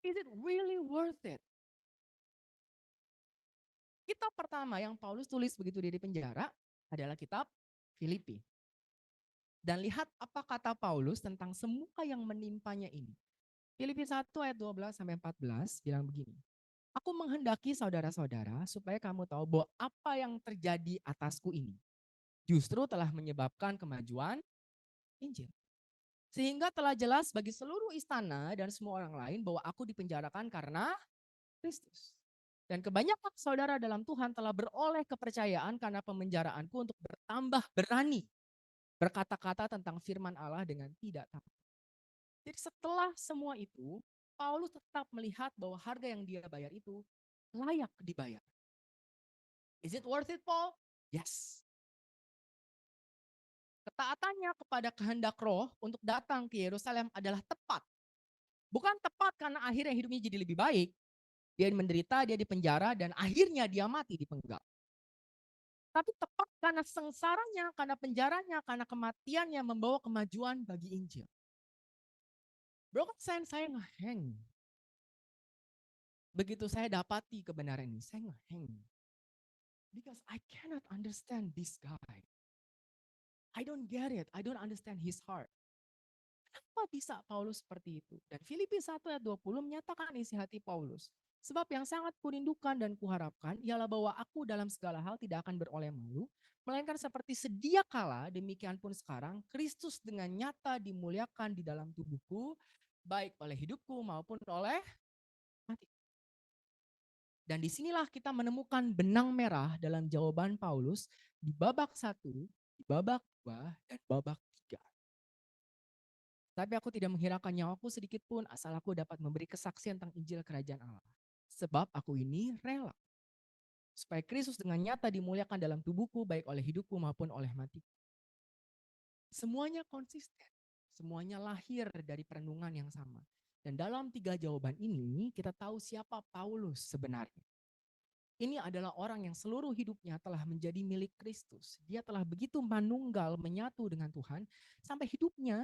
Is it really worth it? Kitab pertama yang Paulus tulis begitu dia di penjara adalah kitab Filipi. Dan lihat apa kata Paulus tentang semua yang menimpanya ini. Filipi 1 ayat 12 sampai 14 bilang begini. Aku menghendaki saudara-saudara supaya kamu tahu bahwa apa yang terjadi atasku ini justru telah menyebabkan kemajuan Injil. Sehingga telah jelas bagi seluruh istana dan semua orang lain bahwa aku dipenjarakan karena Kristus. Dan kebanyakan saudara dalam Tuhan telah beroleh kepercayaan karena pemenjaraanku untuk bertambah berani berkata-kata tentang firman Allah dengan tidak takut. Jadi setelah semua itu, Paulus tetap melihat bahwa harga yang dia bayar itu layak dibayar. Is it worth it, Paul? Yes. Ketaatannya kepada kehendak Roh untuk datang ke Yerusalem adalah tepat. Bukan tepat karena akhirnya hidupnya jadi lebih baik. Dia menderita, dia dipenjara, dan akhirnya dia mati dipenggal. Tapi tepat karena sengsaranya, karena penjaranya, karena kematiannya membawa kemajuan bagi Injil. Broken Saints, saya ngeheng. Begitu saya dapati kebenaran ini, saya ngeheng. Because I cannot understand this guy. I don't get it. I don't understand his heart. Kenapa bisa Paulus seperti itu? Dan Filipi 1 ayat 20 menyatakan isi hati Paulus. Sebab yang sangat kurindukan dan kuharapkan ialah bahwa aku dalam segala hal tidak akan beroleh malu, melainkan seperti sedia kala, demikian pun sekarang, Kristus dengan nyata dimuliakan di dalam tubuhku, baik oleh hidupku maupun oleh mati. Dan disinilah kita menemukan benang merah dalam jawaban Paulus di babak 1, di babak 2, dan babak 3. Tapi aku tidak menghiraukan nyawaku sedikit pun asal aku dapat memberi kesaksian tentang Injil Kerajaan Allah. Sebab aku ini rela. Supaya Kristus dengan nyata dimuliakan dalam tubuhku baik oleh hidupku maupun oleh matiku. Semuanya konsisten. Semuanya lahir dari perenungan yang sama. Dan dalam 3 jawaban ini kita tahu siapa Paulus sebenarnya. Ini adalah orang yang seluruh hidupnya telah menjadi milik Kristus. Dia telah begitu manunggal menyatu dengan Tuhan sampai hidupnya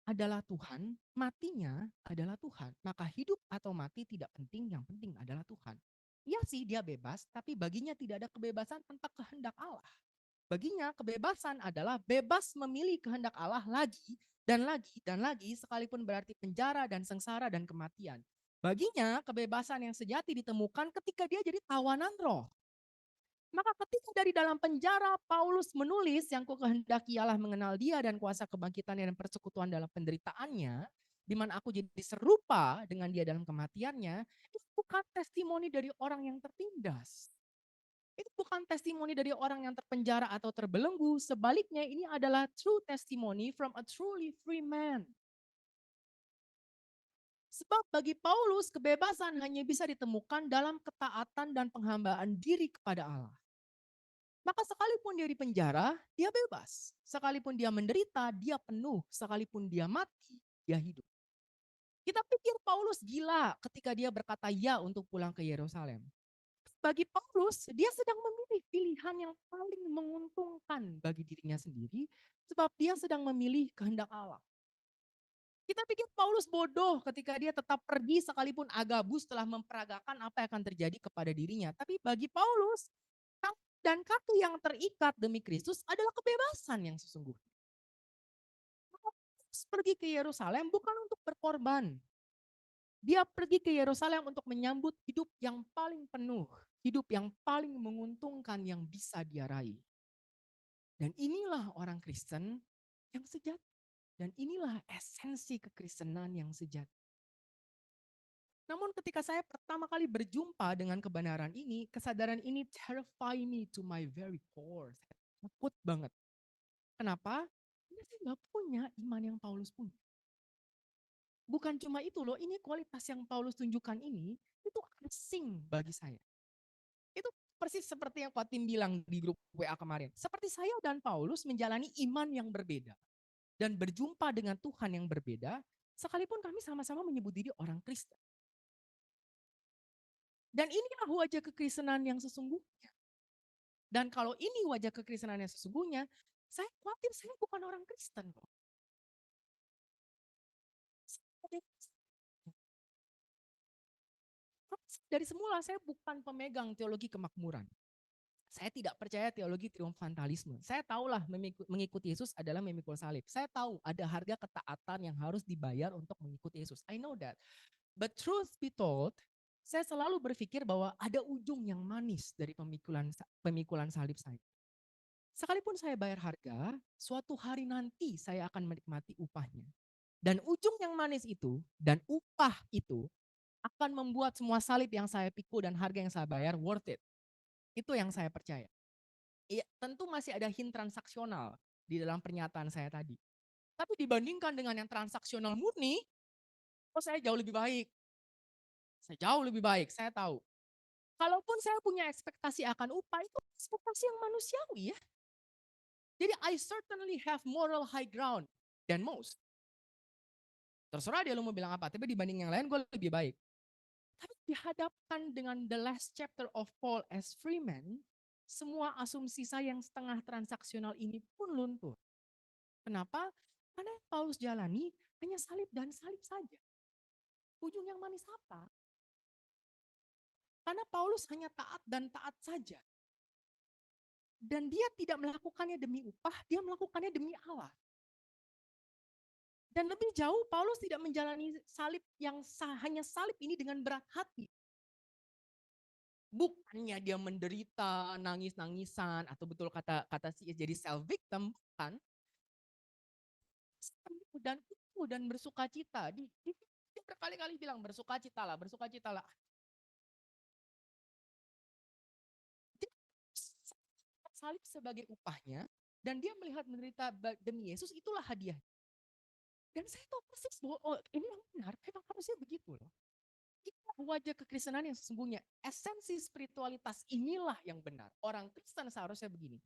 adalah Tuhan, matinya adalah Tuhan. Maka hidup atau mati tidak penting, yang penting adalah Tuhan. Iya sih dia bebas, tapi baginya tidak ada kebebasan tanpa kehendak Allah. Baginya kebebasan adalah bebas memilih kehendak Allah lagi dan lagi dan lagi, sekalipun berarti penjara dan sengsara dan kematian. Baginya kebebasan yang sejati ditemukan ketika dia jadi tawanan roh. Maka ketika dari dalam penjara Paulus menulis yang ku kehendaki ialah mengenal dia dan kuasa kebangkitan dan persekutuan dalam penderitaannya, di mana aku jadi serupa dengan dia dalam kematiannya, itu bukan testimoni dari orang yang tertindas. Itu bukan testimoni dari orang yang terpenjara atau terbelenggu, sebaliknya ini adalah true testimony from a truly free man. Sebab bagi Paulus kebebasan hanya bisa ditemukan dalam ketaatan dan penghambaan diri kepada Allah. Maka sekalipun dia di penjara, dia bebas. Sekalipun dia menderita, dia penuh. Sekalipun dia mati, dia hidup. Kita pikir Paulus gila ketika dia berkata ya untuk pulang ke Yerusalem. Bagi Paulus, dia sedang memilih pilihan yang paling menguntungkan bagi dirinya sendiri, sebab dia sedang memilih kehendak Allah. Kita pikir Paulus bodoh ketika dia tetap pergi sekalipun Agabus telah memperagakan apa yang akan terjadi kepada dirinya. Tapi bagi Paulus, dan kaki yang terikat demi Kristus adalah kebebasan yang sesungguhnya. Paulus pergi ke Yerusalem bukan untuk berkorban. Dia pergi ke Yerusalem untuk menyambut hidup yang paling penuh, hidup yang paling menguntungkan yang bisa dia raih. Dan inilah orang Kristen yang sejati. Dan inilah esensi kekristenan yang sejati. Namun ketika saya pertama kali berjumpa dengan kebenaran ini, kesadaran ini terrify me to my very core. Saya takut banget. Kenapa? Karena saya nggak punya iman yang Paulus punya. Bukan cuma itu loh, ini kualitas yang Paulus tunjukkan ini, itu asing bagi saya. Itu persis seperti yang Fatim bilang di grup WA kemarin. Seperti saya dan Paulus menjalani iman yang berbeda. Dan berjumpa dengan Tuhan yang berbeda, sekalipun kami sama-sama menyebut diri orang Kristen. Dan inilah wajah kekristenan yang sesungguhnya. Dan kalau ini wajah kekristenan yang sesungguhnya, saya khawatir saya bukan orang Kristen kok. Dari semula saya bukan pemegang teologi kemakmuran. Saya tidak percaya teologi triumfantalisme. Saya tahulah mengikuti Yesus adalah memikul salib. Saya tahu ada harga ketaatan yang harus dibayar untuk mengikuti Yesus. I know that. But truth be told, saya selalu berpikir bahwa ada ujung yang manis dari pemikulan salib saya. Sekalipun saya bayar harga, suatu hari nanti saya akan menikmati upahnya. Dan ujung yang manis itu dan upah itu akan membuat semua salib yang saya pikul dan harga yang saya bayar worth it. Itu yang saya percaya. Ya, tentu masih ada hint transaksional di dalam pernyataan saya tadi. Tapi dibandingkan dengan yang transaksional murni, saya jauh lebih baik. Saya jauh lebih baik, saya tahu. Kalaupun saya punya ekspektasi akan upah, itu ekspektasi yang manusiawi ya. Jadi I certainly have moral high ground than most. Terserah dia lu mau bilang apa, tapi dibanding yang lain gue lebih baik. Tapi dihadapkan dengan the last chapter of Paul as free man, semua asumsi saya yang setengah transaksional ini pun luntur. Kenapa? Karena yang Paulus jalani hanya salib dan salib saja. Ujung yang manis apa? Karena Paulus hanya taat dan taat saja. Dan dia tidak melakukannya demi upah, dia melakukannya demi Allah. Dan lebih jauh, Paulus tidak menjalani salib yang hanya salib ini dengan berat hati. Bukannya dia menderita, nangis-nangisan, atau betul kata si jadi self victim, bukan. Dan bersuka cita. Dia berkali-kali bilang bersukacitalah, bersukacitalah. Dia salib sebagai upahnya, dan dia melihat menderita demi Yesus, itulah hadiah. Dan saya tahu persis bahwa ini yang benar, memang harusnya begitu loh. Inilah wajah kekristenan yang sesungguhnya. Esensi spiritualitas inilah yang benar. Orang Kristen seharusnya begini.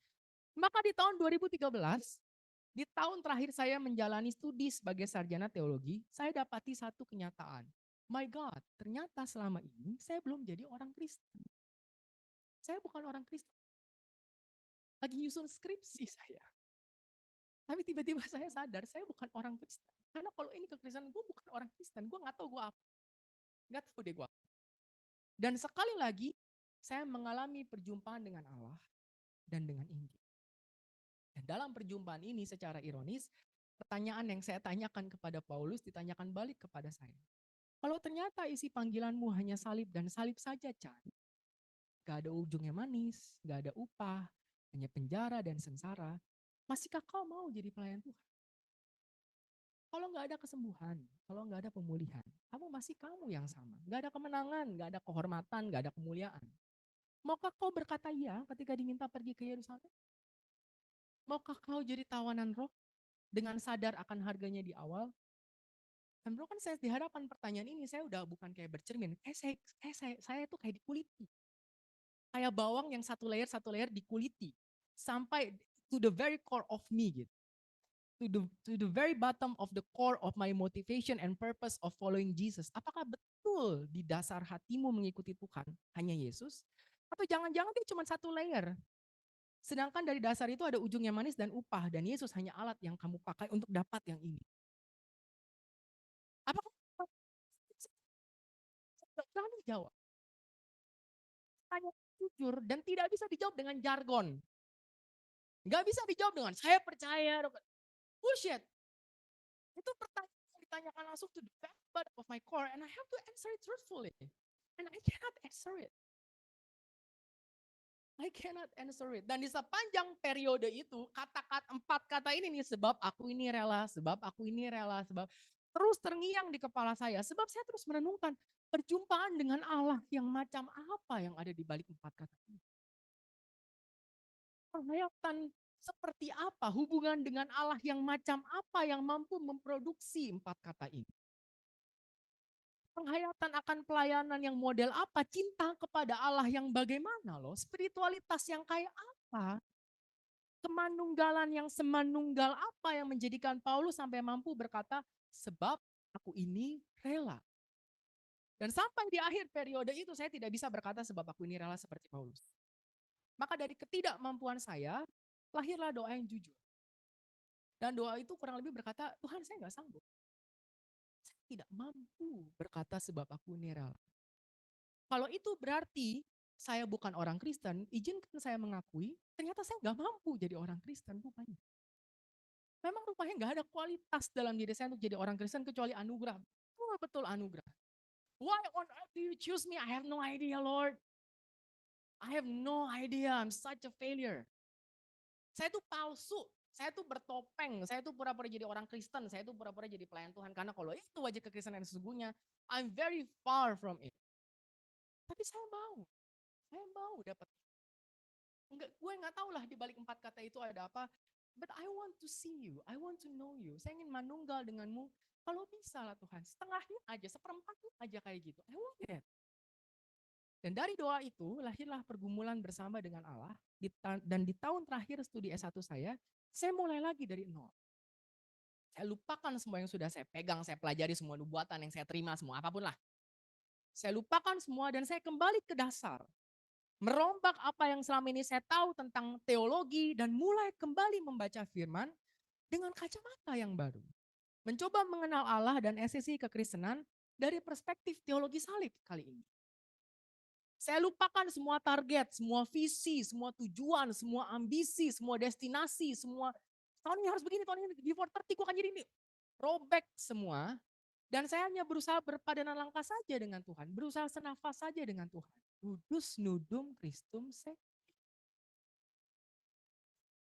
Maka di tahun 2013, di tahun terakhir saya menjalani studi sebagai sarjana teologi, saya dapati satu kenyataan. My God, ternyata selama ini saya belum jadi orang Kristen. Saya bukan orang Kristen. Lagi nyusun skripsi saya. Tapi tiba-tiba saya sadar, saya bukan orang Kristen. Karena kalau ini kekristenan, gue bukan orang Kristen. Gue gak tahu gue apa. Gak tahu deh gue apa. Dan sekali lagi, saya mengalami perjumpaan dengan Allah dan dengan Injil. Dan dalam perjumpaan ini secara ironis, pertanyaan yang saya tanyakan kepada Paulus ditanyakan balik kepada saya. Kalau ternyata isi panggilanmu hanya salib dan salib saja, Chan. Gak ada ujungnya manis, gak ada upah, hanya penjara dan sengsara. Masihkah kau mau jadi pelayan Tuhan? Kalau nggak ada kesembuhan, kalau nggak ada pemulihan, masih kamu yang sama. Nggak ada kemenangan, nggak ada kehormatan, nggak ada kemuliaan. Maukah kau berkata iya ketika diminta pergi ke Yerusalem? Maukah kau jadi tawanan roh dengan sadar akan harganya di awal? Dan bro kan saya di hadapan pertanyaan ini, saya udah bukan kayak bercermin. Saya tuh kayak dikuliti. Kayak bawang yang satu layer dikuliti. Sampai to the very core of me gitu. To the very bottom of the core of my motivation and purpose of following Jesus. Apakah betul di dasar hatimu mengikuti Tuhan hanya Yesus? Atau jangan-jangan dia cuma satu layer? Sedangkan dari dasar itu ada ujungnya manis dan upah. Dan Yesus hanya alat yang kamu pakai untuk dapat yang ini. Apakah berani jawab? Tanya jujur dan tidak bisa dijawab dengan jargon. Nggak bisa dijawab dengan saya percaya. Bullshit. Itu pertanyaan yang ditanyakan langsung to the very bottom of my core and I have to answer it truthfully. And I cannot answer it. I cannot answer it. Dan di sepanjang periode itu, empat kata ini nih, sebab aku ini rela, sebab aku ini rela, sebab terus terngiang di kepala saya. Sebab saya terus merenungkan perjumpaan dengan Allah yang macam apa yang ada di balik empat kata ini. Penghayatan seperti apa, hubungan dengan Allah yang macam apa yang mampu memproduksi empat kata ini. Penghayatan akan pelayanan yang model apa, cinta kepada Allah yang bagaimana loh, spiritualitas yang kayak apa, kemanunggalan yang semanunggal apa yang menjadikan Paulus sampai mampu berkata, sebab aku ini rela. Dan sampai di akhir periode itu saya tidak bisa berkata sebab aku ini rela seperti Paulus. Maka dari ketidakmampuan saya, lahirlah doa yang jujur. Dan doa itu kurang lebih berkata, Tuhan saya nggak sanggup. Saya tidak mampu berkata sebab aku ini rela. Kalau itu berarti saya bukan orang Kristen, izinkan saya mengakui, ternyata saya nggak mampu jadi orang Kristen rupanya. Memang rupanya nggak ada kualitas dalam diri saya untuk jadi orang Kristen kecuali anugerah. Betul anugerah. Why on earth do you choose me? I have no idea, Lord. I have no idea. I'm such a failure. Saya tuh palsu. Saya tuh bertopeng. Saya tuh pura-pura jadi orang Kristen. Saya tuh pura-pura jadi pelayan Tuhan. Karena kalau itu wajah kekristenan yang sesungguhnya, I'm very far from it. Tapi saya mau dapat. Gue nggak tahu lah di balik empat kata itu ada apa. But I want to see you, I want to know you. Saya ingin manunggal denganmu. Kalau bisa lah Tuhan, setengahnya aja, seperempatnya aja kayak gitu. I want that. Dan dari doa itu lahirlah pergumulan bersama dengan Allah. Dan di tahun terakhir studi S1 saya mulai lagi dari nol. Saya lupakan semua yang sudah saya pegang, saya pelajari semua nubuatan yang saya terima, semua apapun lah. Saya lupakan semua dan saya kembali ke dasar. Merombak apa yang selama ini saya tahu tentang teologi dan mulai kembali membaca firman dengan kacamata yang baru. Mencoba mengenal Allah dan esensi kekristenan dari perspektif teologi salib kali ini. Saya lupakan semua target, semua visi, semua tujuan, semua ambisi, semua destinasi, semua tahun ini harus begini, tahun ini before 30 gue akan jadi ini. Robek semua. Dan saya hanya berusaha berpadanan langkah saja dengan Tuhan. Berusaha senafas saja dengan Tuhan. Nudus nudum Christum se.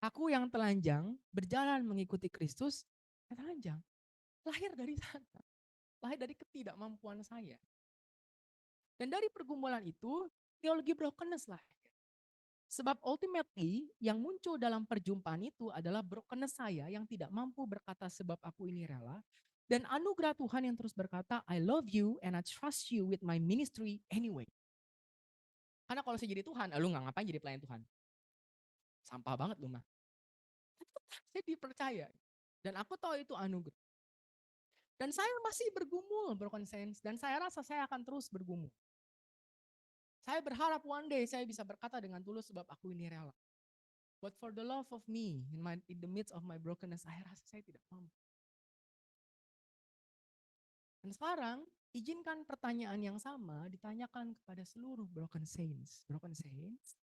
Aku yang telanjang berjalan mengikuti Kristus, saya telanjang. Lahir dari sana. Lahir dari ketidakmampuan saya. Dan dari pergumulan itu, teologi brokenness lah. Sebab ultimately yang muncul dalam perjumpaan itu adalah brokenness saya yang tidak mampu berkata sebab aku ini rela. Dan anugerah Tuhan yang terus berkata, I love you and I trust you with my ministry anyway. Karena kalau saya jadi Tuhan, lu gak ngapain jadi pelayan Tuhan? Sampah banget lu mah. Saya dipercaya. Dan aku tahu itu anugerah. Dan saya masih bergumul broken sense. Dan saya rasa saya akan terus bergumul. Saya berharap one day saya bisa berkata dengan tulus sebab aku ini rela. But for the love of me, in the midst of my brokenness, saya rasa saya tidak mampu. Dan sekarang, izinkan pertanyaan yang sama ditanyakan kepada seluruh broken saints. Broken saints,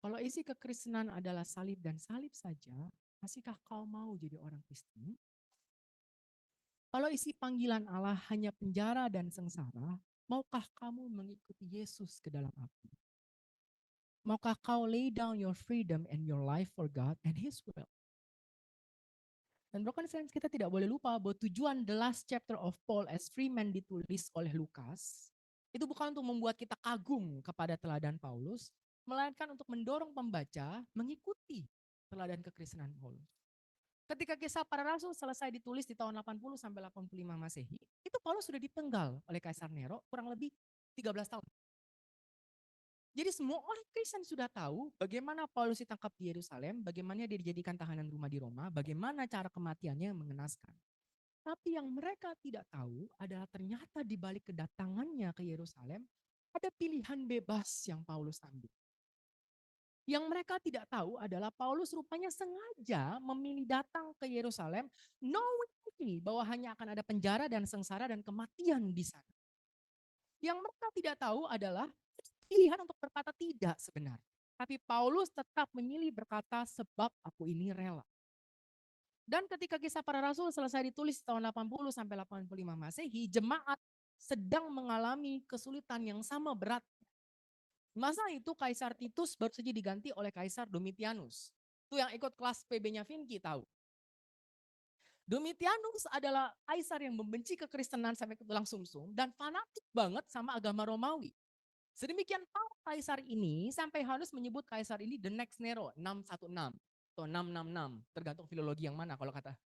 kalau isi kekristenan adalah salib dan salib saja, masihkah kau mau jadi orang Kristen? Kalau isi panggilan Allah hanya penjara dan sengsara, maukah kamu mengikuti Yesus ke dalam api? Maukah kau lay down your freedom and your life for God and His will? Dan broken saints, kita tidak boleh lupa bahwa tujuan the last chapter of Paul as free man ditulis oleh Lukas, itu bukan untuk membuat kita kagum kepada teladan Paulus, melainkan untuk mendorong pembaca mengikuti teladan kekristenan Paulus. Ketika Kisah Para Rasul selesai ditulis di tahun 80 sampai 85 Masehi, itu Paulus sudah dipenggal oleh Kaisar Nero kurang lebih 13 tahun. Jadi semua orang Kristen sudah tahu bagaimana Paulus ditangkap di Yerusalem, bagaimana dia dijadikan tahanan rumah di Roma, bagaimana cara kematiannya yang mengenaskan. Tapi yang mereka tidak tahu adalah ternyata di balik kedatangannya ke Yerusalem, ada pilihan bebas yang Paulus ambil. Yang mereka tidak tahu adalah Paulus rupanya sengaja memilih datang ke Yerusalem, knowing bahwa hanya akan ada penjara dan sengsara dan kematian di sana. Yang mereka tidak tahu adalah pilihan untuk berkata tidak sebenarnya. Tapi Paulus tetap memilih berkata sebab aku ini rela. Dan ketika Kisah Para Rasul selesai ditulis tahun 80 sampai 85 Masehi, jemaat sedang mengalami kesulitan yang sama berat. Masa itu Kaisar Titus baru saja diganti oleh Kaisar Domitianus. Itu yang ikut kelas PB-nya Vinky tahu. Domitianus adalah kaisar yang membenci kekristenan sampai ke tulang sumsum dan fanatik banget sama agama Romawi. Sedemikian para kaisar ini sampai harus menyebut kaisar ini the next Nero, 616 atau 666, tergantung filologi yang mana kalau kata.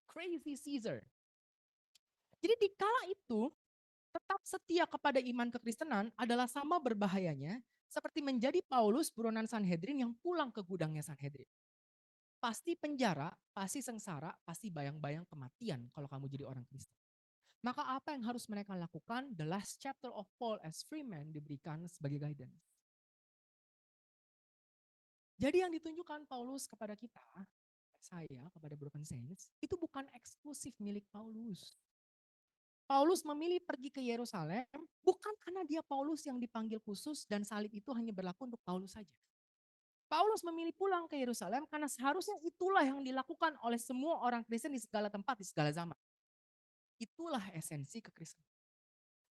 Crazy Caesar. Jadi di kala itu tetap setia kepada iman kekristenan adalah sama berbahayanya seperti menjadi Paulus buronan Sanhedrin yang pulang ke gudangnya Sanhedrin. Pasti penjara, pasti sengsara, pasti bayang-bayang kematian kalau kamu jadi orang Kristen. Maka apa yang harus mereka lakukan? The last chapter of Paul as free man diberikan sebagai guidance. Jadi yang ditunjukkan Paulus kepada kita, saya kepada broken saints, itu bukan eksklusif milik Paulus. Paulus memilih pergi ke Yerusalem bukan karena dia Paulus yang dipanggil khusus dan salib itu hanya berlaku untuk Paulus saja. Paulus memilih pulang ke Yerusalem karena seharusnya itulah yang dilakukan oleh semua orang Kristen di segala tempat, di segala zaman. Itulah esensi kekristenan.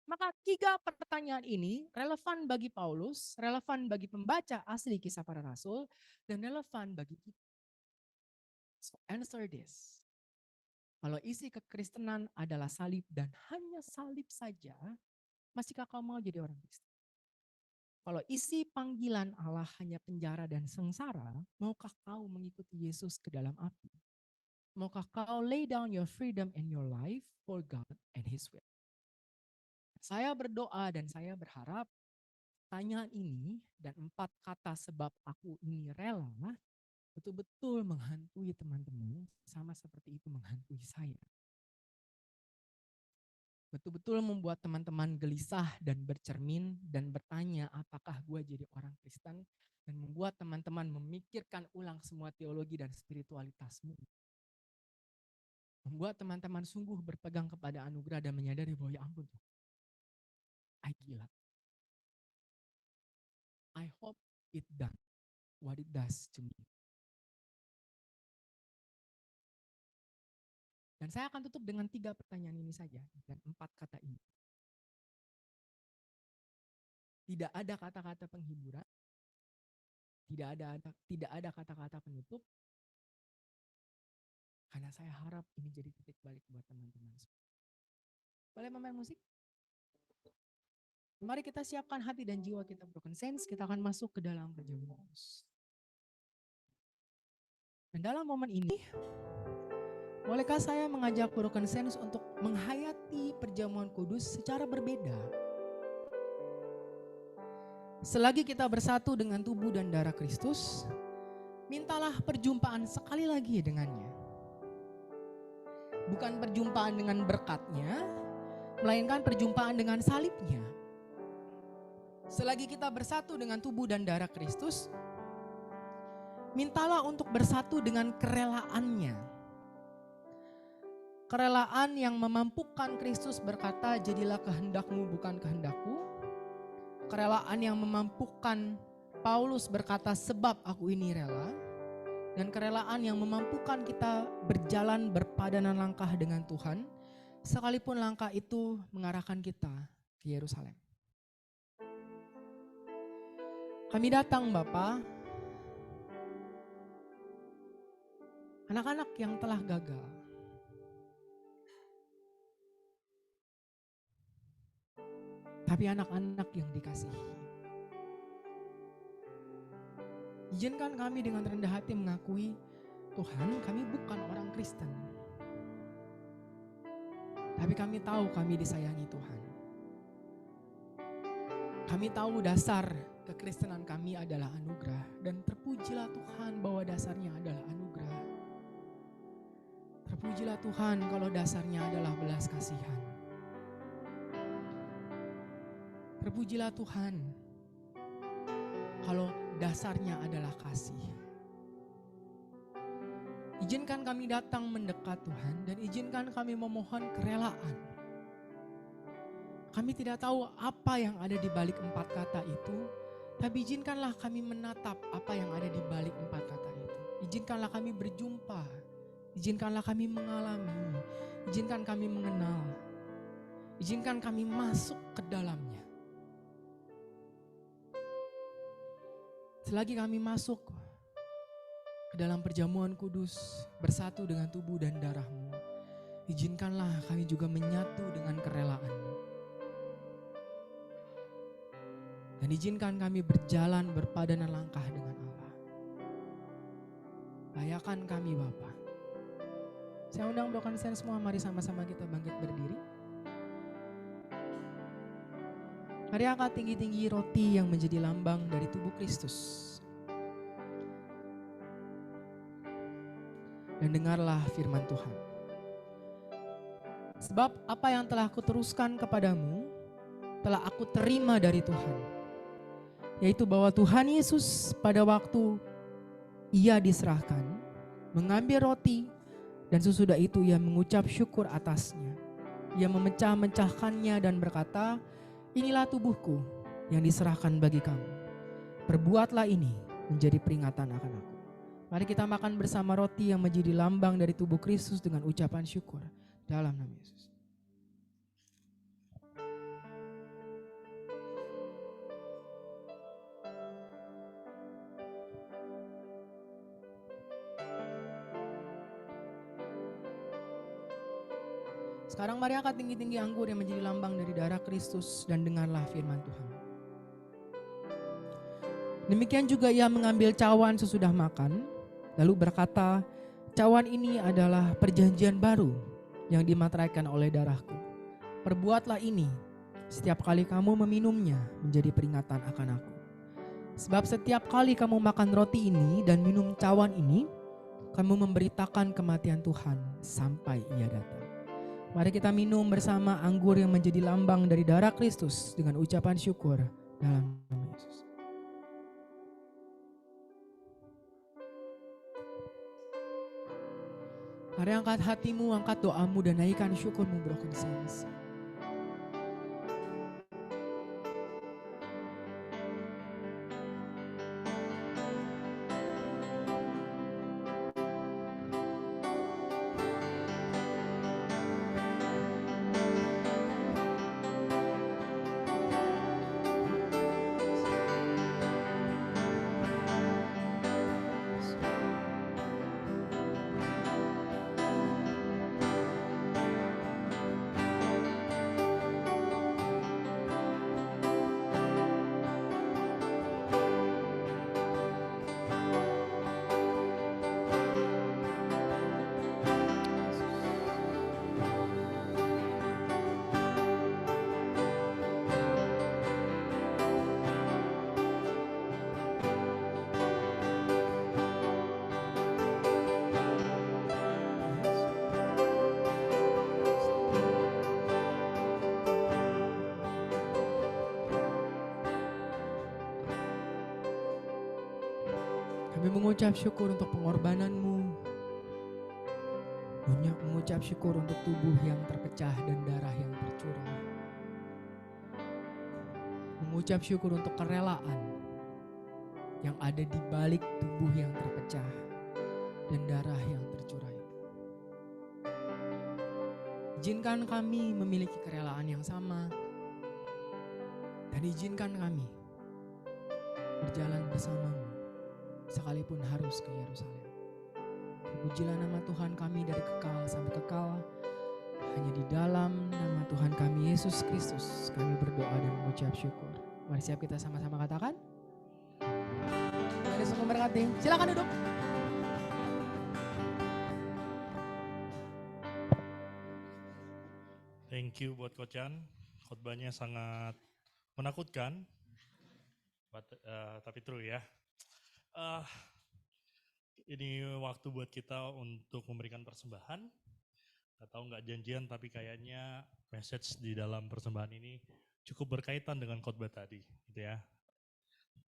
Maka 3 pertanyaan ini relevan bagi Paulus, relevan bagi pembaca asli Kisah Para Rasul, dan relevan bagi kita. So answer this. Kalau isi kekristenan adalah salib dan hanya salib saja, masihkah kau mau jadi orang Kristen? Kalau isi panggilan Allah hanya penjara dan sengsara, maukah kau mengikuti Yesus ke dalam api? Maukah kau lay down your freedom and your life for God and His will? Saya berdoa dan saya berharap pertanyaan ini dan 4 kata sebab aku ini rela betul-betul menghantui teman-teman sama seperti itu menghantui saya. Betul-betul membuat teman-teman gelisah dan bercermin dan bertanya apakah gue jadi orang Kristen, dan membuat teman-teman memikirkan ulang semua teologi dan spiritualitasmu. Membuat teman-teman sungguh berpegang kepada anugerah dan menyadari bahwa ya ampun, gila. I hope it done what it does to me. Dan saya akan tutup dengan 3 pertanyaan ini saja dan 4 kata ini. Tidak ada kata-kata penghiburan, tidak ada kata-kata penutup, karena saya harap ini jadi titik balik buat teman-teman. Boleh memain musik? Mari kita siapkan hati dan jiwa kita broken sense, kita akan masuk ke dalam perjamuan kudus. Dan dalam momen ini, bolehkah saya mengajak broken sense untuk menghayati perjamuan kudus secara berbeda? Selagi kita bersatu dengan tubuh dan darah Kristus, mintalah perjumpaan sekali lagi dengannya. Bukan perjumpaan dengan berkatnya, melainkan perjumpaan dengan salibnya. Selagi kita bersatu dengan tubuh dan darah Kristus, mintalah untuk bersatu dengan kerelaannya. Kerelaan yang memampukan Kristus berkata, jadilah kehendakmu bukan kehendakku. Kerelaan yang memampukan Paulus berkata, sebab aku ini rela. Dan kerelaan yang memampukan kita berjalan berpadanan langkah dengan Tuhan, sekalipun langkah itu mengarahkan kita ke Yerusalem. Kami datang Bapa, anak-anak yang telah gagal. Tapi anak-anak yang dikasihi. Izinkan kami dengan rendah hati mengakui, Tuhan, kami bukan orang Kristen. Tapi kami tahu kami disayangi Tuhan. Kami tahu dasar kekristenan kami adalah anugerah. Dan terpujilah Tuhan bahwa dasarnya adalah anugerah. Terpujilah Tuhan kalau dasarnya adalah belas kasihan. Terpujilah Tuhan kalau dasarnya adalah kasih. Izinkan kami datang mendekat Tuhan dan izinkan kami memohon kerelaan. Kami tidak tahu apa yang ada di balik 4 kata itu, tapi izinkanlah kami menatap apa yang ada di balik 4 kata itu. Izinkanlah kami berjumpa, izinkanlah kami mengalami, izinkan kami mengenal, izinkan kami masuk ke dalamnya. Selagi kami masuk ke dalam perjamuan kudus bersatu dengan tubuh dan darah-Mu, izinkanlah kami juga menyatu dengan kerelaan-Mu. Dan izinkan kami berjalan berpadanan langkah dengan Allah. Layakan kami Bapa. Saya undang broken sense semua, mari sama-sama kita bangkit berdiri. Mari angkat tinggi-tinggi roti yang menjadi lambang dari tubuh Kristus. Dan dengarlah firman Tuhan. Sebab apa yang telah aku teruskan kepadamu, telah aku terima dari Tuhan. Yaitu bahwa Tuhan Yesus pada waktu Ia diserahkan, mengambil roti dan sesudah itu Ia mengucap syukur atasnya. Ia memecah-mecahkannya dan berkata, inilah tubuhku yang diserahkan bagi kamu. Perbuatlah ini menjadi peringatan akan aku. Mari kita makan bersama roti yang menjadi lambang dari tubuh Kristus dengan ucapan syukur dalam nama Yesus. Sekarang mari angkat tinggi-tinggi anggur yang menjadi lambang dari darah Kristus dan dengarlah firman Tuhan. Demikian juga Ia mengambil cawan sesudah makan, lalu berkata, cawan ini adalah perjanjian baru yang dimateraikan oleh darahku. Perbuatlah ini setiap kali kamu meminumnya menjadi peringatan akan aku. Sebab setiap kali kamu makan roti ini dan minum cawan ini, kamu memberitakan kematian Tuhan sampai Ia datang. Mari kita minum bersama anggur yang menjadi lambang dari darah Kristus dengan ucapan syukur dalam nama Yesus. Mari angkat hatimu, angkat doamu dan naikkan syukurmu broken sense. Kami mengucap syukur untuk pengorbanan-Mu. Mengucap syukur untuk tubuh yang terpecah dan darah yang tercurah. Mengucap syukur untuk kerelaan yang ada di balik tubuh yang terpecah dan darah yang tercurah itu. Izinkan kami memiliki kerelaan yang sama, dan izinkan kami berjalan bersama-Mu sekalipun harus ke Yerusalem. Terpujilah nama Tuhan kami dari kekal sampai kekal. Hanya di dalam nama Tuhan kami Yesus Kristus kami berdoa dan mengucap syukur. Mari siap kita sama-sama katakan. Tuhan Yesus memberkati. Silakan duduk. Thank you buat Coach Chan. Khotbahnya sangat menakutkan, tapi true ya. Ini waktu buat kita untuk memberikan persembahan. Gak tahu nggak janjian, tapi kayaknya message di dalam persembahan ini cukup berkaitan dengan khotbah tadi, gitu ya.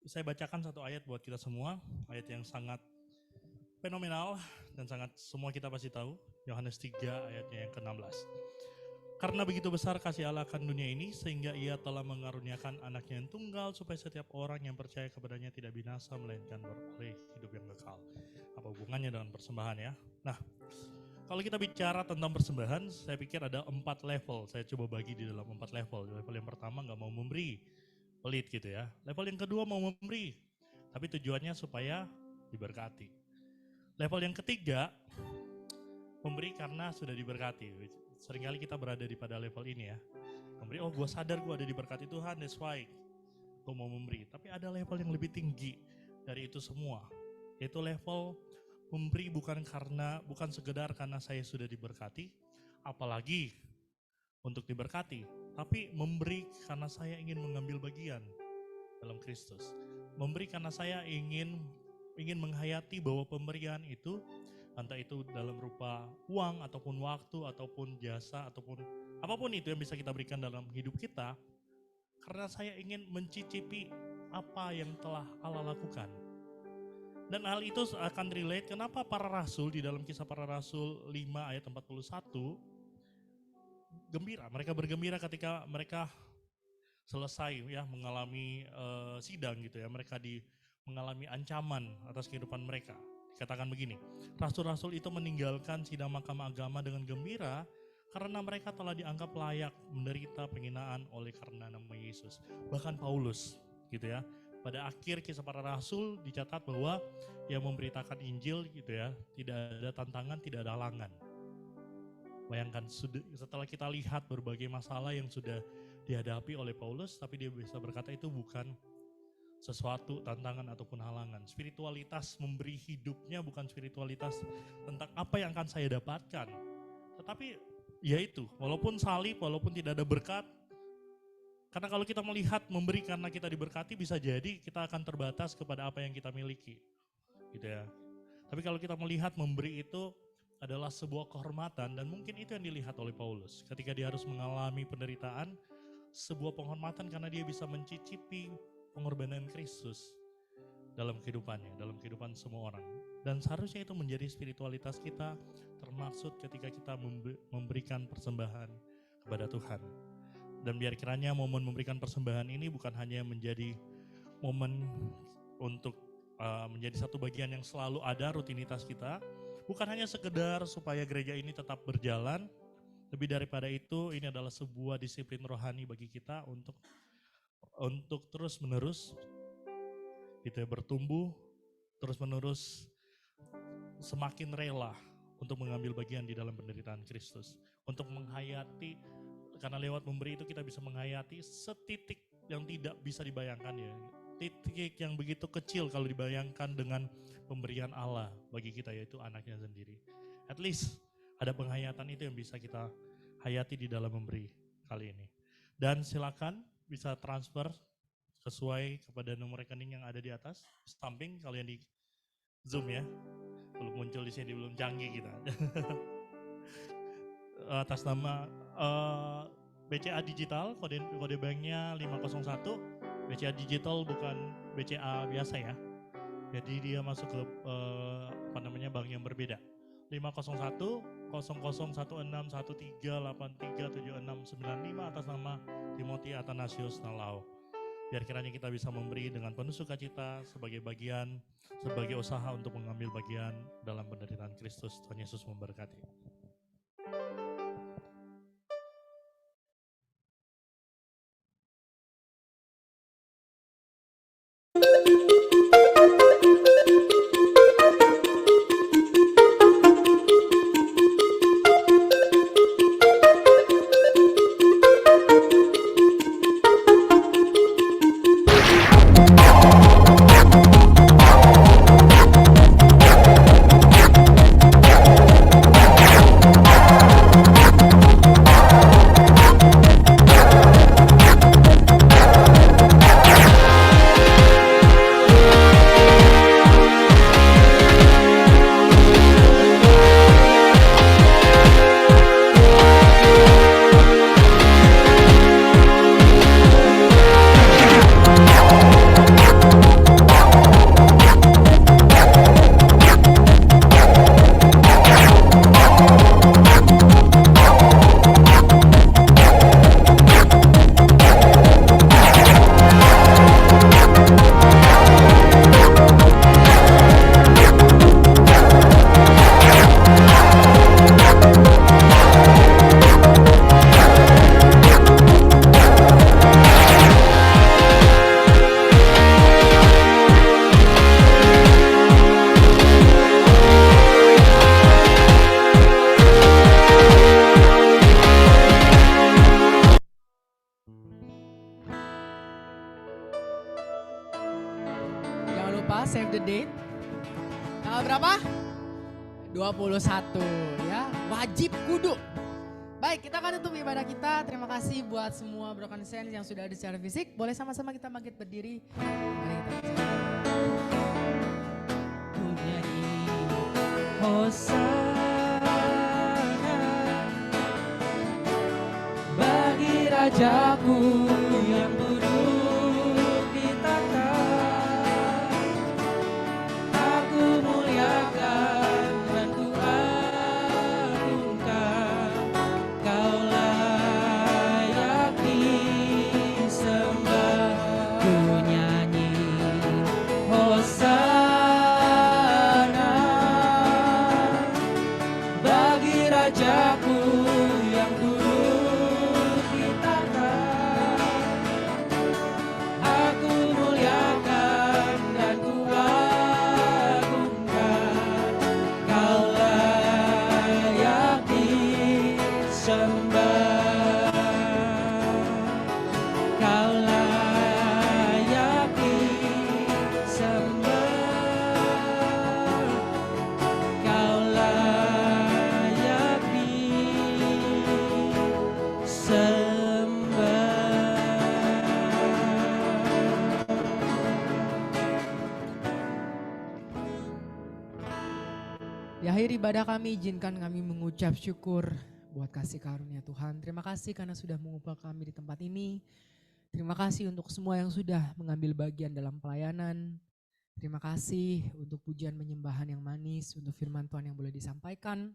Saya bacakan satu ayat buat kita semua, ayat yang sangat fenomenal dan sangat semua kita pasti tahu. Yohanes 3 ayatnya yang ke-16. Karena begitu besar kasih Allah akan dunia ini, sehingga ia telah mengaruniakan anaknya yang tunggal, supaya setiap orang yang percaya kepadanya tidak binasa, melainkan beroleh hidup yang kekal. Apa hubungannya dengan persembahan ya? Nah, kalau kita bicara tentang persembahan, saya pikir ada 4 level. Saya coba bagi di dalam 4 level. Level yang pertama nggak mau memberi, pelit gitu ya. Level yang kedua mau memberi, tapi tujuannya supaya diberkati. Level yang ketiga, memberi karena sudah diberkati. Seringkali kita berada di pada level ini ya. Memberi, oh gue sadar gue ada diberkati Tuhan, that's why gue mau memberi. Tapi ada level yang lebih tinggi dari itu semua. Yaitu level memberi bukan sekedar karena saya sudah diberkati, apalagi untuk diberkati. Tapi memberi karena saya ingin mengambil bagian dalam Kristus. Memberi karena saya ingin menghayati bahwa pemberian itu, entah itu dalam rupa uang ataupun waktu ataupun jasa ataupun apapun itu yang bisa kita berikan dalam hidup kita, karena saya ingin mencicipi apa yang telah Allah lakukan. Dan hal itu akan relate kenapa para rasul di dalam Kisah Para Rasul 5 ayat 41 gembira. Mereka bergembira ketika mereka selesai ya mengalami sidang gitu ya. Mereka mengalami ancaman atas kehidupan mereka. Katakan begini, rasul-rasul itu meninggalkan sidang mahkamah agama dengan gembira karena mereka telah dianggap layak menderita penghinaan oleh karena nama Yesus. Bahkan Paulus gitu ya, pada akhir Kisah Para Rasul dicatat bahwa yang memberitakan Injil gitu ya, tidak ada tantangan, tidak ada halangan. Bayangkan setelah kita lihat berbagai masalah yang sudah dihadapi oleh Paulus, tapi dia bisa berkata itu bukan sesuatu tantangan ataupun halangan. Spiritualitas memberi hidupnya bukan spiritualitas tentang apa yang akan saya dapatkan. Tetapi yaitu, walaupun salib, walaupun tidak ada berkat. Karena kalau kita melihat memberi karena kita diberkati, bisa jadi kita akan terbatas kepada apa yang kita miliki. Gitu ya. Tapi kalau kita melihat memberi itu adalah sebuah kehormatan, dan mungkin itu yang dilihat oleh Paulus. Ketika dia harus mengalami penderitaan, sebuah penghormatan karena dia bisa mencicipi pengorbanan Kristus dalam kehidupannya, dalam kehidupan semua orang. Dan seharusnya itu menjadi spiritualitas kita, termaksud ketika kita memberikan persembahan kepada Tuhan. Dan biar kiranya momen memberikan persembahan ini bukan hanya menjadi momen untuk menjadi satu bagian yang selalu ada rutinitas kita, bukan hanya sekedar supaya gereja ini tetap berjalan. Lebih daripada itu, ini adalah sebuah disiplin rohani bagi kita untuk terus menerus gitu ya, bertumbuh terus menerus, semakin rela untuk mengambil bagian di dalam penderitaan Kristus, untuk menghayati, karena lewat memberi itu kita bisa menghayati setitik yang tidak bisa dibayangkan ya, titik yang begitu kecil kalau dibayangkan dengan pemberian Allah bagi kita, yaitu anaknya sendiri. At least ada penghayatan itu yang bisa kita hayati di dalam memberi kali ini. Dan silakan bisa transfer sesuai kepada nomor rekening yang ada di atas, samping kalau yang di Zoom ya, belum muncul di sini, belum canggih kita. Atas nama BCA Digital, kode banknya 501, BCA Digital bukan BCA biasa ya. Jadi dia masuk ke bank yang berbeda. 501 001613837695 atas nama Timothy Athanasius Nalau. Biar kiranya kita bisa memberi dengan penuh sukacita sebagai bagian, sebagai usaha untuk mengambil bagian dalam penderitaan Kristus. Tuhan Yesus memberkati. Save the date. Tanggal berapa? 21 ya. Wajib kudu. Baik, kita akan tutup ibadah kita. Terima kasih buat semua Broken Saints yang sudah ada secara fisik. Boleh sama-sama kita bangkit berdiri. Mari kita Nyanyi Hosana bagi Rajaku yang duduk di takhta. Aku muliakan dan ku agungkan. Kau layak disembah. Ku nyanyi Hosana bagi Rajaku yang duduk di takhta. Aku muliakan dan ku agungkan. Kau layak disembah. Kau layak disembah. Kau layak Di akhir ibadah kami, izinkan kami mengucap syukur buat kasih karunia Tuhan. Terima kasih karena sudah mengupah kami di tempat ini. Terima kasih untuk semua yang sudah mengambil bagian dalam pelayanan. Terima kasih untuk pujian penyembahan yang manis, untuk firman Tuhan yang boleh disampaikan,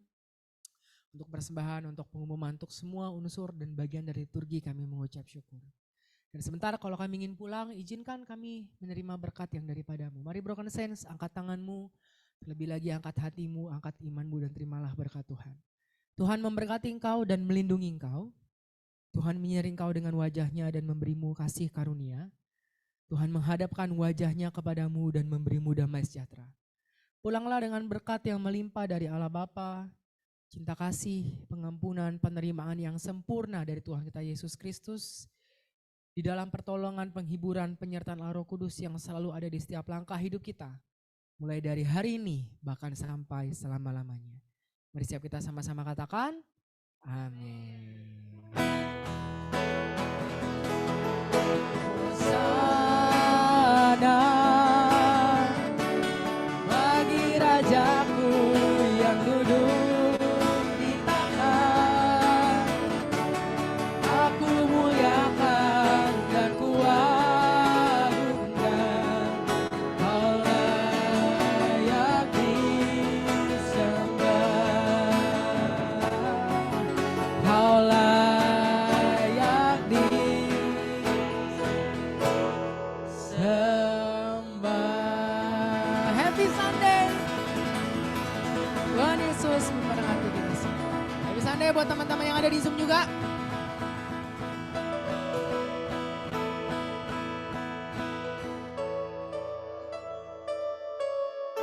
untuk persembahan, untuk pengumuman, untuk semua unsur dan bagian dari liturgi kami mengucap syukur. Dan sebentar kalau kami ingin pulang, izinkan kami menerima berkat yang daripadamu. Mari Broken Saints, angkat tanganmu. Terlebih lagi angkat hatimu, angkat imanmu dan terimalah berkat Tuhan. Tuhan memberkati engkau dan melindungi engkau. Tuhan menyeri engkau dengan wajahnya dan memberimu kasih karunia. Tuhan menghadapkan wajahnya kepadamu dan memberimu damai sejahtera. Pulanglah dengan berkat yang melimpah dari Allah Bapa, cinta kasih, pengampunan, penerimaan yang sempurna dari Tuhan kita Yesus Kristus. Di dalam pertolongan, penghiburan, penyertaan Roh Kudus yang selalu ada di setiap langkah hidup kita. Mulai dari hari ini bahkan sampai selama-lamanya. Mari siap kita sama-sama katakan, amin. Hosana bagi Rajaku yang duduk di takhta. Aku muliakan dan ku agungkan. Kau deh buat teman-teman yang ada di Zoom juga.